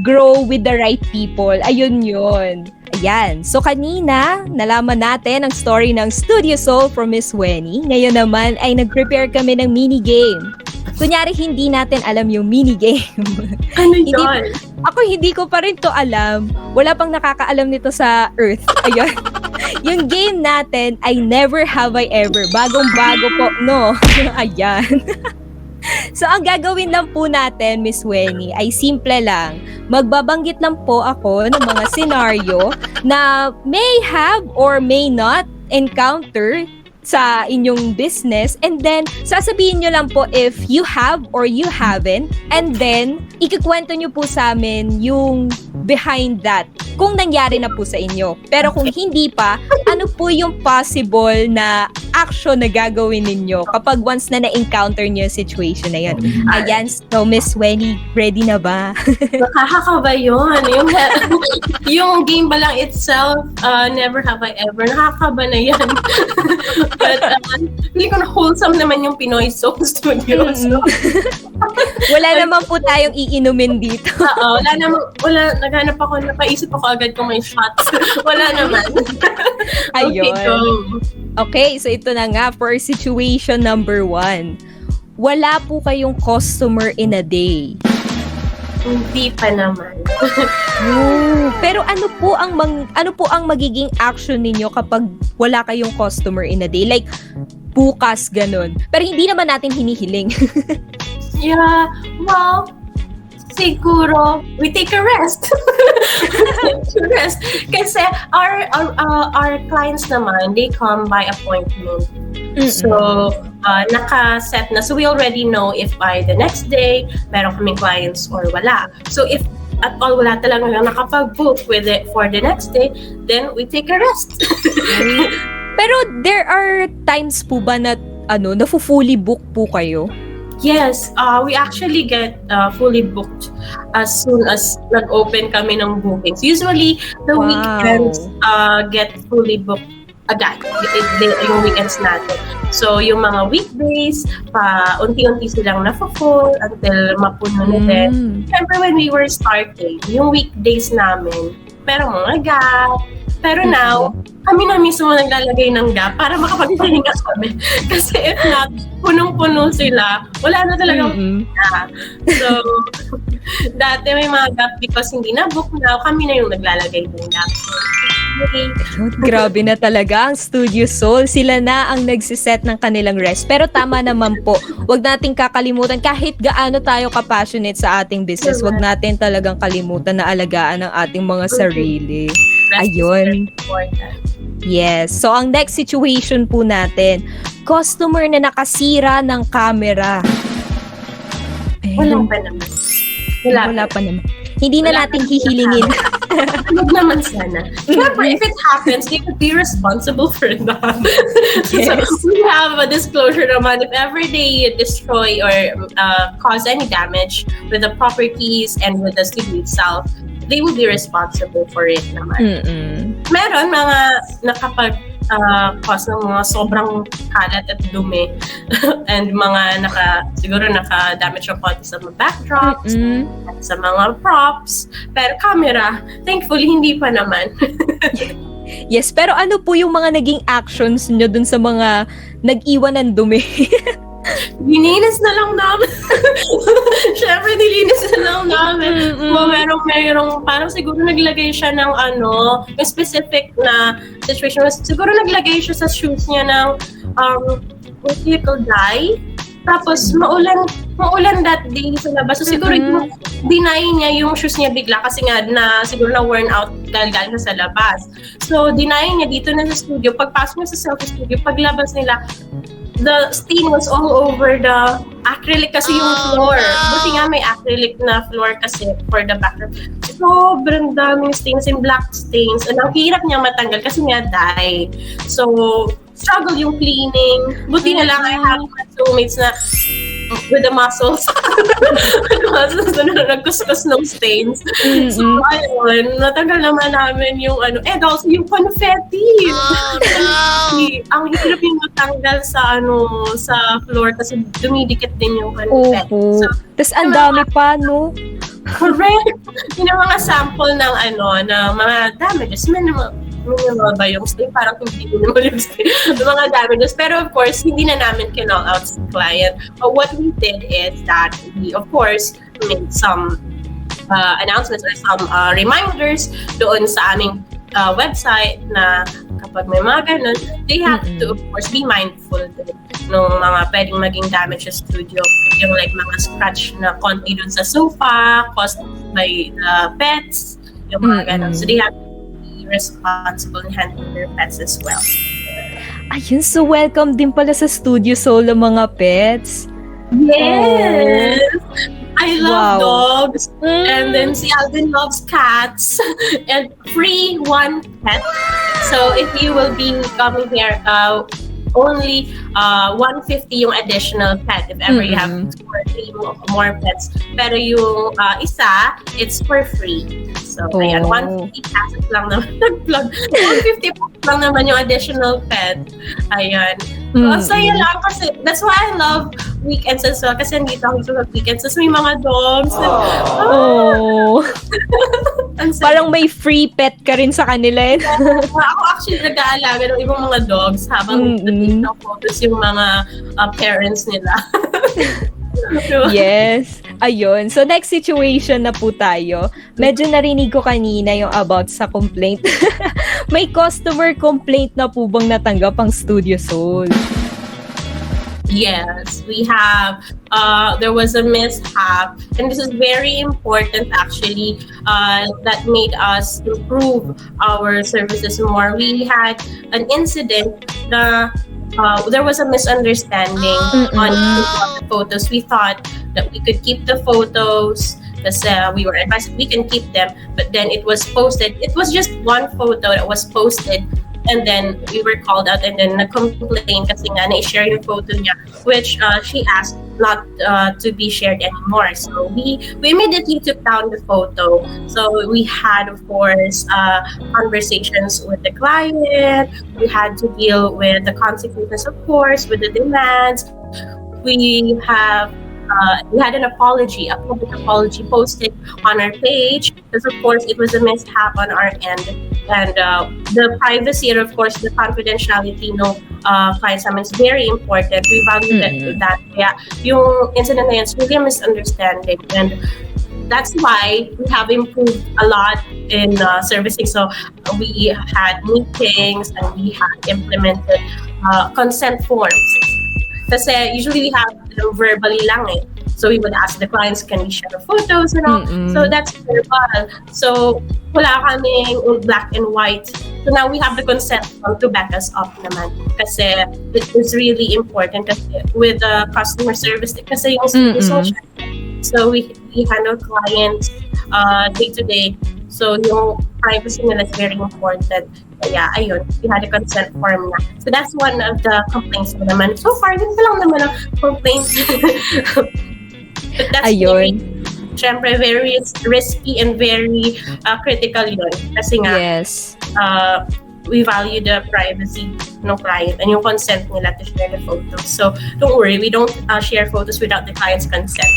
S1: grow with the right people. Ayun yun. Ayan. So kanina, nalaman natin ang story ng Studio Soul from Miss Wenie. Ngayon naman ay nag-prepare kami ng mini-game. Kunyari, hindi natin alam yung mini-game.
S4: Ano yun?
S1: Ako hindi ko pa rin to alam. Wala pang nakakaalam nito sa Earth. Ayun. Yung game natin ay Never Have I Ever. Bagong-bago po, no? Ayan. So, ang gagawin lang po natin, Miss Wenie, ay simple lang. Magbabanggit lang po ako ng mga scenario na may have or may not encounter sa inyong business, and then sasabihin nyo lang po if you have or you haven't, and then ikikwento nyo po sa amin yung behind that kung nangyari na po sa inyo. Pero kung hindi pa, ano po yung possible na action na gagawin ninyo kapag once na na-encounter nyo yung situation na yun? Ayan, so Miss Wenie, ready na ba?
S4: Nakakakaba yun. Yung game ba lang itself, never have I ever. Nakakaba na yan. But hindi ko na wholesome naman yung Pinoy Seoul Studio. So.
S1: Wala naman po tayong iinumin dito.
S4: Oo, naghanap ako, napaisip ako agad kung may shots. Wala naman.
S1: Ayun.
S4: Okay, go.
S1: Okay, so ito na nga for situation number 1. Wala po kayong customer in a day.
S4: Hindi pa naman.
S1: Pero ano po ang magiging action ninyo kapag wala kayong customer in a day? Like bukas ganun. Pero hindi naman natin hinihiling.
S4: Yeah, well, siguro we take a rest. Kasi our clients naman, they come by appointment. So naka-set na. So we already know if by the next day meron kaming clients or wala. So if at all wala talaga nakapag-book with it for the next day, then we take a rest.
S1: Pero there are times po ba na na-fully book po kayo?
S4: Yes, we actually get fully booked as soon as nag-open kami ng bookings. Usually, the weekends get fully booked agad. Yung weekends natin. So, yung mga weekdays, unti-unti silang na-full until mapuno na din. Remember when we were starting, yung weekdays namin, merong mga gap. Pero now, kami na mismo naglalagay ng gap para makapagpahinga kami. Kasi if not, punong-puno sila, wala na talagang So, dati may mga gap because hindi na-book na, kami na yung naglalagay ng gap. Okay.
S1: Grabe na talaga ang Studio Seoul. Sila na ang nagsiset ng kanilang rest. Pero tama naman po, wag nating kakalimutan kahit gaano tayo ka-passionate sa ating business, wag natin talagang kalimutan na alagaan ang ating mga sarili. Ayun. Yes. So, ang next situation po natin, customer na nakasira ng camera.
S4: Wala pa naman.
S1: Wala pa naman. Hindi na natin hihilingin.
S4: Huwag naman sana. Remember, if it happens, they could be responsible for that.
S1: Yes.
S4: So, we have a disclosure naman. If ever they destroy or cause any damage with the properties and with the studio itself, they will be responsible for it naman. Meron mga cause ng mga sobrang kalat at dumi and mga siguro naka-damage ng konti sa mga backdrops, sa mga props, pero camera, thankfully hindi pa naman.
S1: Yes, pero ano po yung mga naging actions nyo dun sa mga nag-iwan ng dumi?
S4: Dininis na lang namin. Siyempre, dilinis na lang namin. Merong parang siguro naglagay siya ng yung specific na situation. Siguro naglagay siya sa shoes niya ng vehicle dye. Tapos, maulan that day sa labas. So, siguro yung deny niya yung shoes niya bigla kasi nga siguro na worn out dahil galing sa labas. So, deny niya dito na sa studio. Pagpasok niya sa selfie studio, paglabas nila, the stain was all over the acrylic kasi yung floor. Buti nga may acrylic na floor kasi for the background. Sobrang daming stains and black stains. And ang hirap niya matanggal kasi nga dye. So, struggle yung cleaning. Buti na lang I have my soulmates na with the muscles. Nagkuskus ng stains. So, ayun, natanggal naman namin yung and also yung confetti. Ang hirap yung matanggal sa sa floor kasi dumidikit din yung confetti. So,
S1: tas ang dami pa, no?
S4: Correct. Yun ang mga sample ng ng mga damages. Minimal ba yung stain? Parang hindi minimal yung stain. Mga damages. Pero of course, hindi na namin kinall out sa client. But what we did is that we, of course, made some announcements or some reminders doon sa aming website na kapag may mga ganun, they have to, of course, be mindful din ng mga pwedeng maging damage sa studio. Yung like mga scratch na konti dun sa sofa, caused by pets, yung mga ganun. So they have to be responsible in handling their pets as well.
S1: Ayun, so welcome din pala sa Studio Soul ang mga pets.
S4: Yes! I love
S1: Wow.
S4: dogs. And then si Alvin loves cats. And free one pet. So if you will be coming here, only 150 yung additional pet if ever you have 2 or 3 more pets. Pero yung isa, it's for free. So, ayan, 150 pesos lang naman. Nag-plug. 150 pesos lang naman yung additional pet. Ayan. So, saya lang kasi, that's why I love weekends as well. Kasi nandito ako sa weekends. Tapos may mga dogs.
S1: Parang may free pet ka rin sa kanila.
S4: Ako actually nag-aalaga ng ibang mga dogs habang nandito photos yung mga parents nila.
S1: Yes. Ayun. So, next situation na po tayo. Medyo narinig ko kanina yung about sa complaint. May customer complaint na po bang natanggap ang Studio Soul?
S4: Yes, we have. There was a mishap, and this is very important actually. That made us improve our services more. We had an incident na there was a misunderstanding on the photos. We thought that we could keep the photos because we were advised we can keep them, but then it was posted. It was just one photo that was posted. And then we were called out and then na-complain kasi nga na-share yung photo niya, which she asked not to be shared anymore. So we immediately took down the photo. So we had, of course, conversations with the client. We had to deal with the consequences, of course, with the demands. We had an apology, a public apology posted on our page because, of course, it was a mishap on our end. And the privacy and, of course, the confidentiality ng clients namin is very important. We value that. Yeah, yung incident na yan is really a misunderstanding. And that's why we have improved a lot in servicing. So we had meetings and we had implemented consent forms. Kasi usually we have verbally lang eh. So we would ask the clients, can we share photos and all? So that's verbal. So wala kaming black and white. So now we have the consent form to back us up naman. Kasi it is really important kasi with customer service. Kasi yung social. So we handle clients day to day. So yung privacy nila is very important. Kaya ayun, we had a consent form na. So that's one of the complaints na naman. So far, yun pa lang naman ang complaints. But that's
S1: Ayun.
S4: Syempre, very risky and very critical yun. Kasi nga,
S1: Yes.
S4: we value the privacy ng client and yung consent nila to share the photos. So, don't worry, we don't share photos without the client's consent.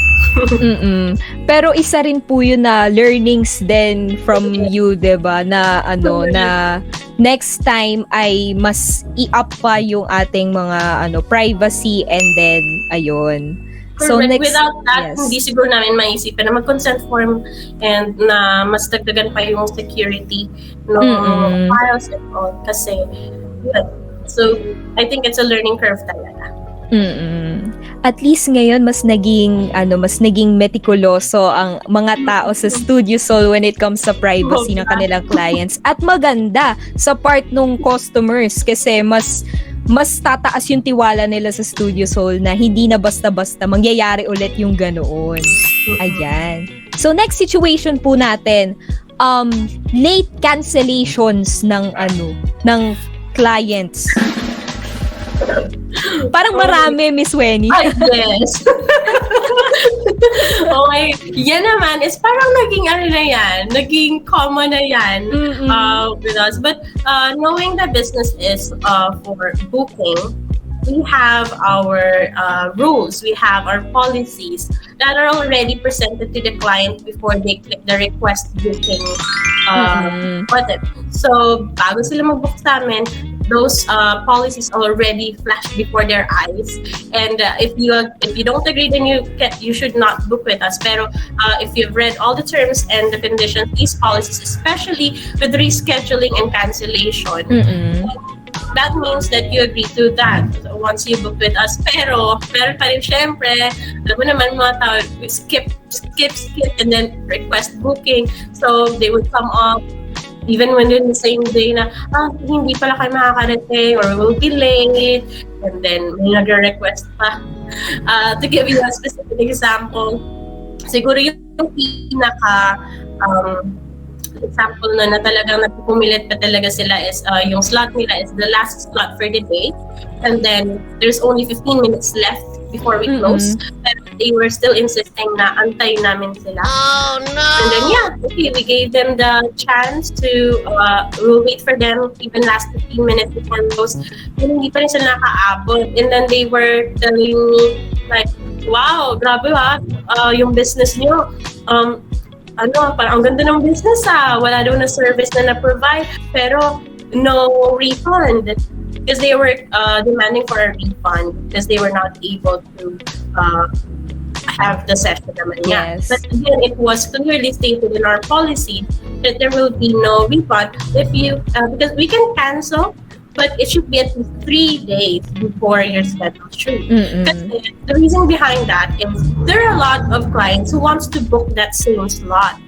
S1: Pero isa rin po yun na learnings din from you, 'di ba? Na na next time ay mas i-up pa yung ating mga privacy and then ayun.
S4: Correct.
S1: So next,
S4: Without that,
S1: yes.
S4: hindi siguro namin maisipan na mag-consent form and na mas dagdagan pa yung security ng files and all. Kasi, yun. So, I think it's a learning curve talaga.
S1: At least ngayon mas naging meticuloso ang mga tao sa Studio Soul when it comes sa privacy ng kanilang clients, at maganda sa part ng customers kasi mas tataas yung tiwala nila sa Studio Soul na hindi na basta-basta mangyayari ulit yung ganoon. Ayan. So next situation po natin, late cancellations ng clients. Parang marami, Miss Wenie.
S4: Ay, yes. Okay. Yan naman is parang naging common na yan with us. But knowing the business is for booking, we have our rules, we have our policies that are already presented to the client before they click the request booking button. So, bago sila mag-book sa amin, those policies already flash before their eyes. And if you don't agree, then you should not book with us. Pero if you've read all the terms and the conditions, these policies, especially with rescheduling and cancellation, that means that you agree to that once you book with us. Pero meron pa rin syempre, alam mo naman mga tao, skip, and then request booking. So they would come up even when in the same day na, hindi pala kayo makakarating or we'll be late. And then, may nag-request pa. To give you a specific example, siguro yung pinaka example na talagang nagpumilit pa talaga sila is yung slot nila is the last slot for the day. And then, there's only 15 minutes left before we close. Pero they were still insisting na antayin namin sila.
S2: Oh no!
S4: And then okay, we gave them the chance to we'll wait for them even last 15 minutes before we close. Pero hindi pa rin sila nakaabot. And then they were telling me like, wow, grabe yung business niyo. Parang ang ganda ng business wala daw na service na na-provide. Pero no refund. Because they were demanding for a refund because they were not able to have the session naman niya.
S1: Yes.
S4: But again, it was clearly stated in our policy that there will be no refund if you because we can cancel, but it should be at least 3 days before your scheduled shoot. Because the reason behind that is there are a lot of clients who wants to book that same slot.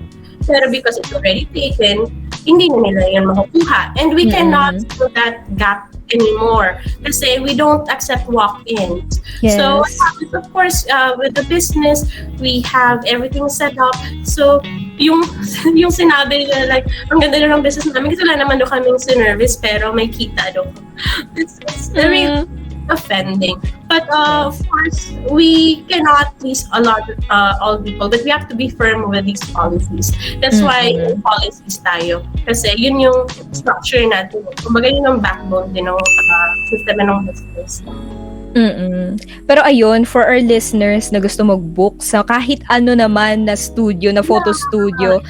S4: Pero because it's already taken, hindi na nila yan makukuha. And we cannot fill that gap anymore kasi we don't accept walk-ins.
S1: Yes.
S4: So of course, with the business, we have everything set up. So yung sinabi nila like, ang ganda na ng business namin kasi wala naman doon kaming service pero may kita doon. It's very offending. But of course, we cannot please a lot all people, but we have to be firm with these policies. That's why policies tayo. Kasi yun yung structure natin. Kumbaga yun ang backbone din ng system ng business.
S1: Pero ayun, for our listeners na gusto mag-book sa kahit ano naman na studio, na photo studio,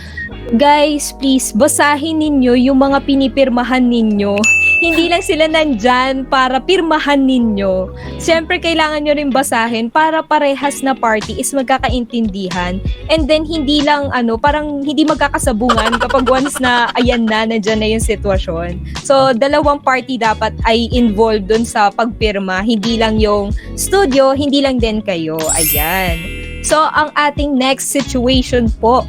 S1: guys, please, basahin ninyo yung mga pinipirmahan ninyo. Hindi lang sila nandyan para pirmahan ninyo. Siyempre, kailangan nyo rin basahin para parehas na party is magkakaintindihan. And then, hindi lang, parang hindi magkakasabungan kapag once na, ayan na, nandyan na yung sitwasyon. So, dalawang party dapat ay involved dun sa pagpirma. Hindi lang yung studio, hindi lang din kayo. Ayan. So, ang ating next situation po,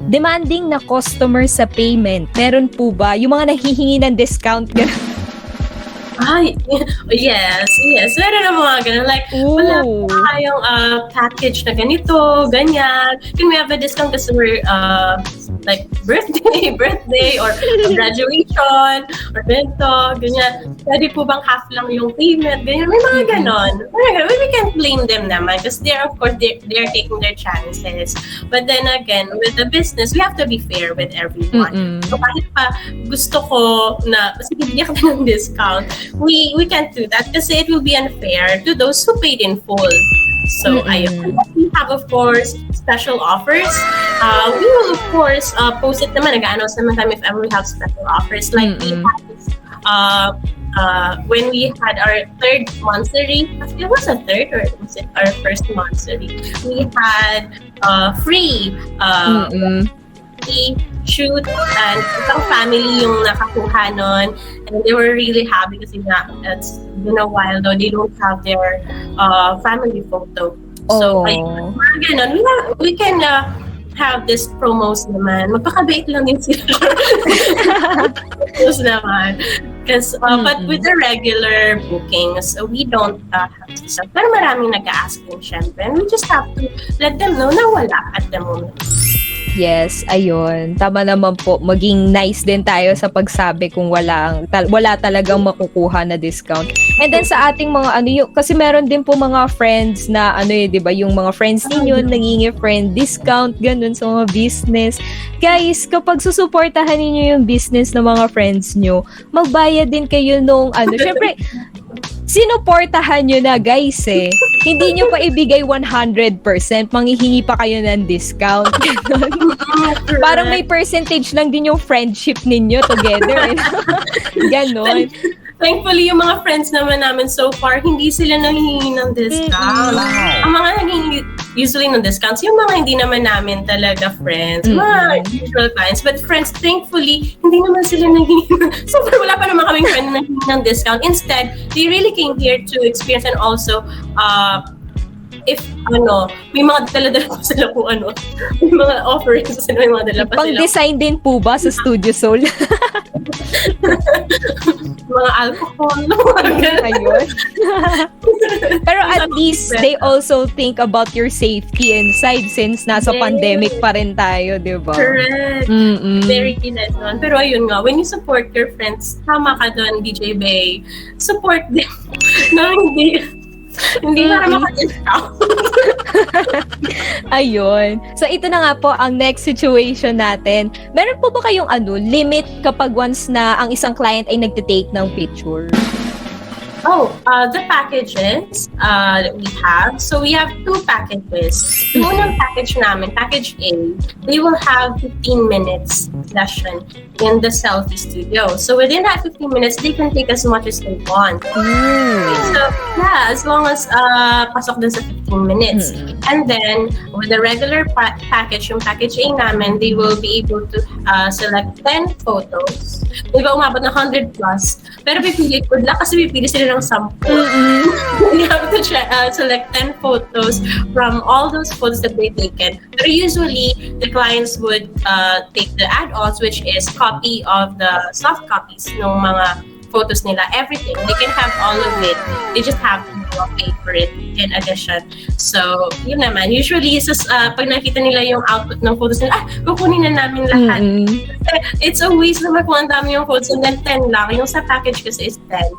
S1: demanding na customer sa payment. Meron po ba? Yung mga nahihingi ng discount,
S4: Ay, yes. Meron na mga ganun. Like, wala pa kayong package na ganito, ganyan. Can we have a discount kasi we're like birthday or graduation or ganito, ganyan. Pwede po bang half lang yung payment? Ganyan. May mga ganon. We can't blame them naman because they're taking their chances. But then again, with the business, we have to be fair with everyone. So kahit pa gusto ko na, sige, bigyan ka ng discount, we can't do that kasi it will be unfair to those who paid in full. So, ayun. We have, of course, special offers. We will, of course, post it naman. Nag-announce naman kami if ever we have special offers. Like, we had when we had our third monthsary, it was a third or was it our first monthsary? We had free shoot and isang family yung nakakuha nun and they were really happy kasi it's been a while though they don't have their family photo. So ayun, ganun, we can have this promos naman. Magpakabait lang din sila. Promos naman. Because, but with the regular bookings, we don't have to sell. Pero maraming nag-a-ask din syempre. And we just have to let them know na wala at the moment.
S1: Yes, ayun. Tama naman po. Maging nice din tayo sa pagsabi kung wala talagang makukuha na discount. And then sa ating mga kasi meron din po mga friends na 'di ba, yung mga friends ninyo nangingi friend discount ganun sa mga business. Guys, kapag susuportahan niyo yung business ng mga friends nyo, magbayad din kayo nung syempre sinuportahan nyo na guys Hindi nyo pa ibigay 100%, manghihingi pa kayo ng discount. Parang may percentage lang din yung friendship ninyo together. Ganon.
S4: Thankfully, yung mga friends naman namin so far, hindi sila nanghihingi ng discount. Ang mga nanghihingi usually ng discounts, yung mga hindi naman namin talaga friends, mga usual clients. But friends, thankfully, hindi naman sila nanghihingi. So far, wala pa naman kaming friends na nanghihingi ng discount. Instead, they really came here to experience and also if may mga dala-dala pa sila kung may mga offerings sila, may mga dala pa sila.
S1: Pang-design din po ba sa Studio Soul?
S4: Mga alcohol, mga ganun.
S1: Ayun. Pero at least they also think about your safety inside since nasa pandemic pa rin tayo, di ba?
S4: Correct. Very nice naman. Pero ayun nga, when you support your friends, tama ka doon, DJ Bay. Support them. No, hindi para maka-discount.
S1: Ayun. So ito na nga po ang next situation natin. Meron po ba kayong limit kapag once na ang isang client ay nagtitake ng picture?
S4: The packages that we have. So we have 2 packages. Yung unang package namin, package A, they will have 15 minutes session in the selfie studio. So within that 15 minutes, they can take as much as they want. Okay, so yeah, as long as pasok dun sa 15 minutes. And then with the regular package, yung package A namin, they will be able to select 10 photos. Di ba umabot na 100 plus? Pero pipili ko lang kasi pipili sila ng 10. You have to select 10 photos from all those photos that they've taken. But usually, the clients would take the add-ons, which is copy of the soft copies ng mga photos nila, everything. They can have all of it. They just have to pay for it in addition. So, yun naman. Usually, pag nakita nila yung output ng photos nila, kukunin na namin lahat. It's a waste naman kung ang dami yung photos and then 10 lang. Yung sa package kasi is 10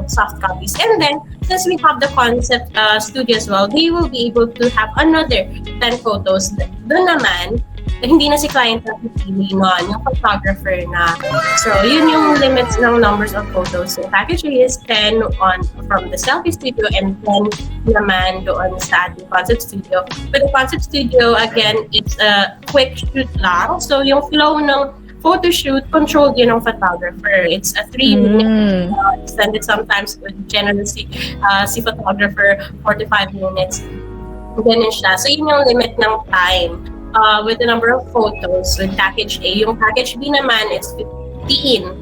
S4: soft copies. And then, since we have the concept studio as well, they will be able to have another 10 photos. Doon naman, hindi na si client na pipili nun, yung photographer na. So, yun yung limits ng numbers of photos. So, package A is 10 from the selfie studio and 10 naman doon sa ating concept studio. But the concept studio, again, it's a quick shoot lang. So, yung flow ng photo shoot, controlled yun ng photographer. It's a 3-minute extended sometimes, but generally si photographer 45 minutes. Ganun siya. So, yun yung limit ng time. With the number of photos with package A. Yung package B naman is 15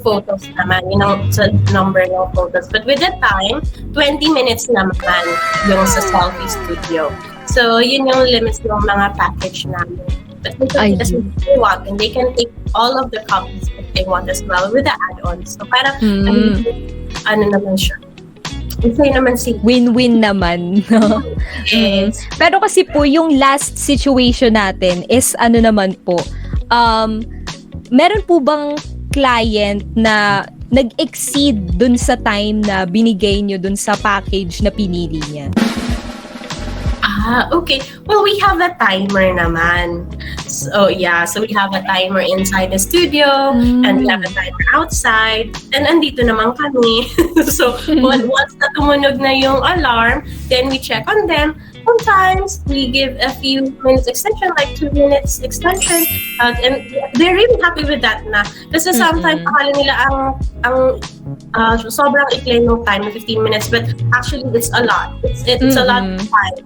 S4: photos naman. Yun ang sa number ng photos. But with the time, 20 minutes naman yung sa selfie studio. So, yun yung limits ng mga package namin. But they can take as they want and they can take all of the copies if they want as well with the add-ons. So, parang naman siya. Okay naman
S1: win-win naman. No?
S4: Yes.
S1: Pero kasi po yung last situation natin is naman po, meron po bang client na nag-exceed dun sa time na binigay nyo dun sa package na pinili niya?
S4: Okay. Well, we have a timer naman. So, yeah. So, we have a timer inside the studio and we have a timer outside. And andito naman kami. So, once na tumunog na yung alarm, then we check on them. Sometimes, we give a few minutes extension, like 2 minutes extension. And they're really happy with that na. Kasi sometimes, akala nila ang sobrang ikli ng time, 15 minutes. But actually, it's a lot. It's a lot of time.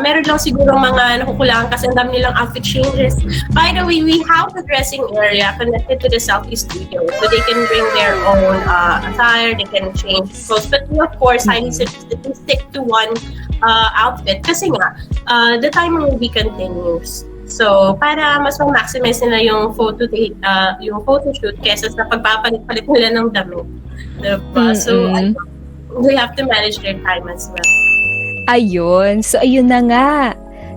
S4: Meron lang siguro mga nakukulangan kasi ang dami nilang outfit changes. By the way, we have the dressing area connected to the selfie studio. So they can bring their own attire, they can change clothes. But we, of course, highly suggest that they stick to one outfit. Kasi nga, the timer will be continuous. So, para mas ma-maximize nila yung photo shoot kesa sa pagpapalit-palit nila ng damit. Diba? So, they have to manage their time as well.
S1: Ayun. So, ayun na nga.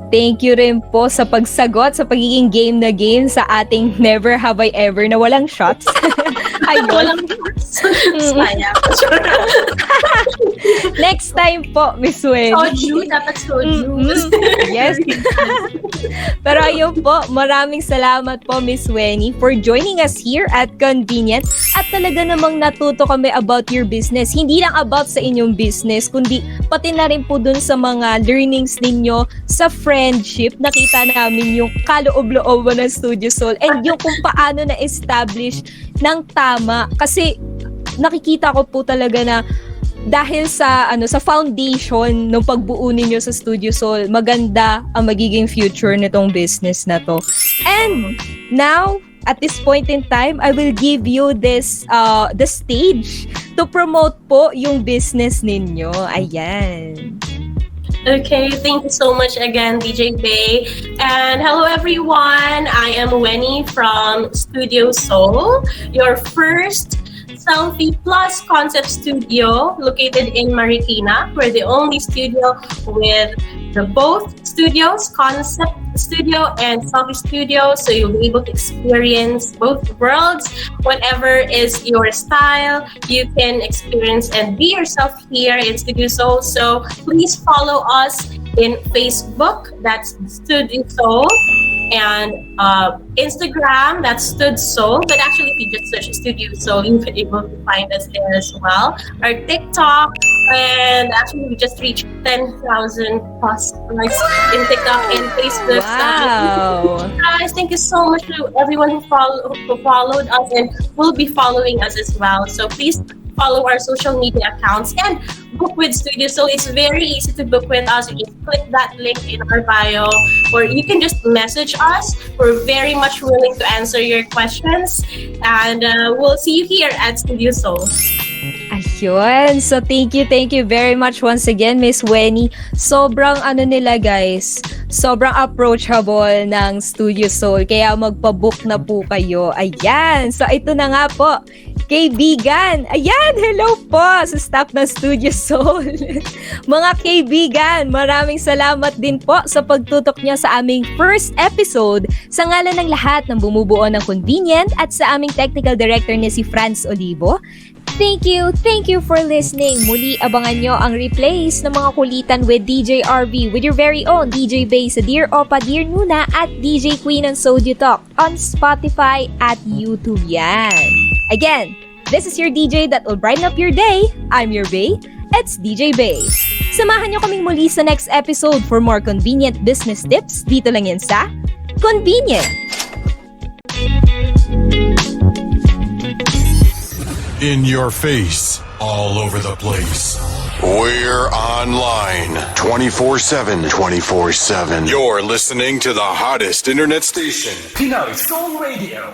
S1: Thank you rin po sa pagsagot, sa pagiging game na game sa ating Never Have I Ever na walang shots. Ayun.
S4: Walang shots.
S1: Next time po, Miss Wenie.
S4: Soju, dapat soju.
S1: Yes. Pero ayun po, maraming salamat po, Miss Wenie, for joining us here at Konvenient. At talaga namang natuto kami about your business. Hindi lang about sa inyong business, kundi pati na rin po dun sa mga learnings ninyo sa friendship. Nakita namin yung kaloob-looban ng Studio Soul and yung kung paano na-establish ng tama. Kasi nakikita ko po talaga na dahil sa sa foundation ng pagbuo ninyo sa Studio Soul, maganda ang magiging future nitong business na to. And now, at this point in time, I will give you this the stage to promote po yung business ninyo. Ayan.
S4: Okay, thank you so much again, DJ Bay. And hello, everyone. I am Wenie from Studio Seoul, your first selfie plus concept studio located in Marikina. We're the only studio with the both studios, concept studio and selfie studio, so you'll be able to experience both worlds. Whatever is your style, you can experience and be yourself here in Studio Seoul. So please follow us in Facebook, that's Studio Seoul, and Instagram, that's Stud Seoul. But actually, if you just search Studio Seoul, you'll be able to find us there as well. Our TikTok, and actually we just reached 10,000 plus likes in TikTok and Facebook.
S1: Wow.
S4: Guys, thank you so much to everyone who followed us and will be following us as well. So please follow our social media accounts and book with Studio Seoul. It's very easy to book with us. You just click that link in our bio, or you can just message us. We're very much willing to answer your questions, and we'll see you here at Studio Seoul.
S1: Ayun. So, thank you very much once again, Miss Wenie. Sobrang nila guys, sobrang approachable ng Studio Seoul. Kaya magpabook na po kayo. Ayan. So, ito na nga po. Kaibigan. Ayan. Hello po sa staff ng Studio Seoul. Mga kaibigan, maraming salamat din po sa pagtutok niya sa aming first episode sa ngalan ng lahat ng bumubuo ng Konvenient at sa aming technical director na si Franz Olivo. Thank you for listening. Muli abangan nyo ang replays ng mga kulitan with DJ RV with your very own DJ Bay sa Dear Opa, Dear Nuna at DJ Queen on Soju Talk on Spotify at YouTube yan. Again, this is your DJ that will brighten up your day. I'm your Bay. It's DJ Bay. Samahan nyo kaming muli sa next episode for more convenient business tips. Dito lang yan sa Konvenient.
S5: In your face, all over the place. We're online 24/7. 24/7. You're listening to the hottest internet station.
S3: Pinoy Seoul Radio.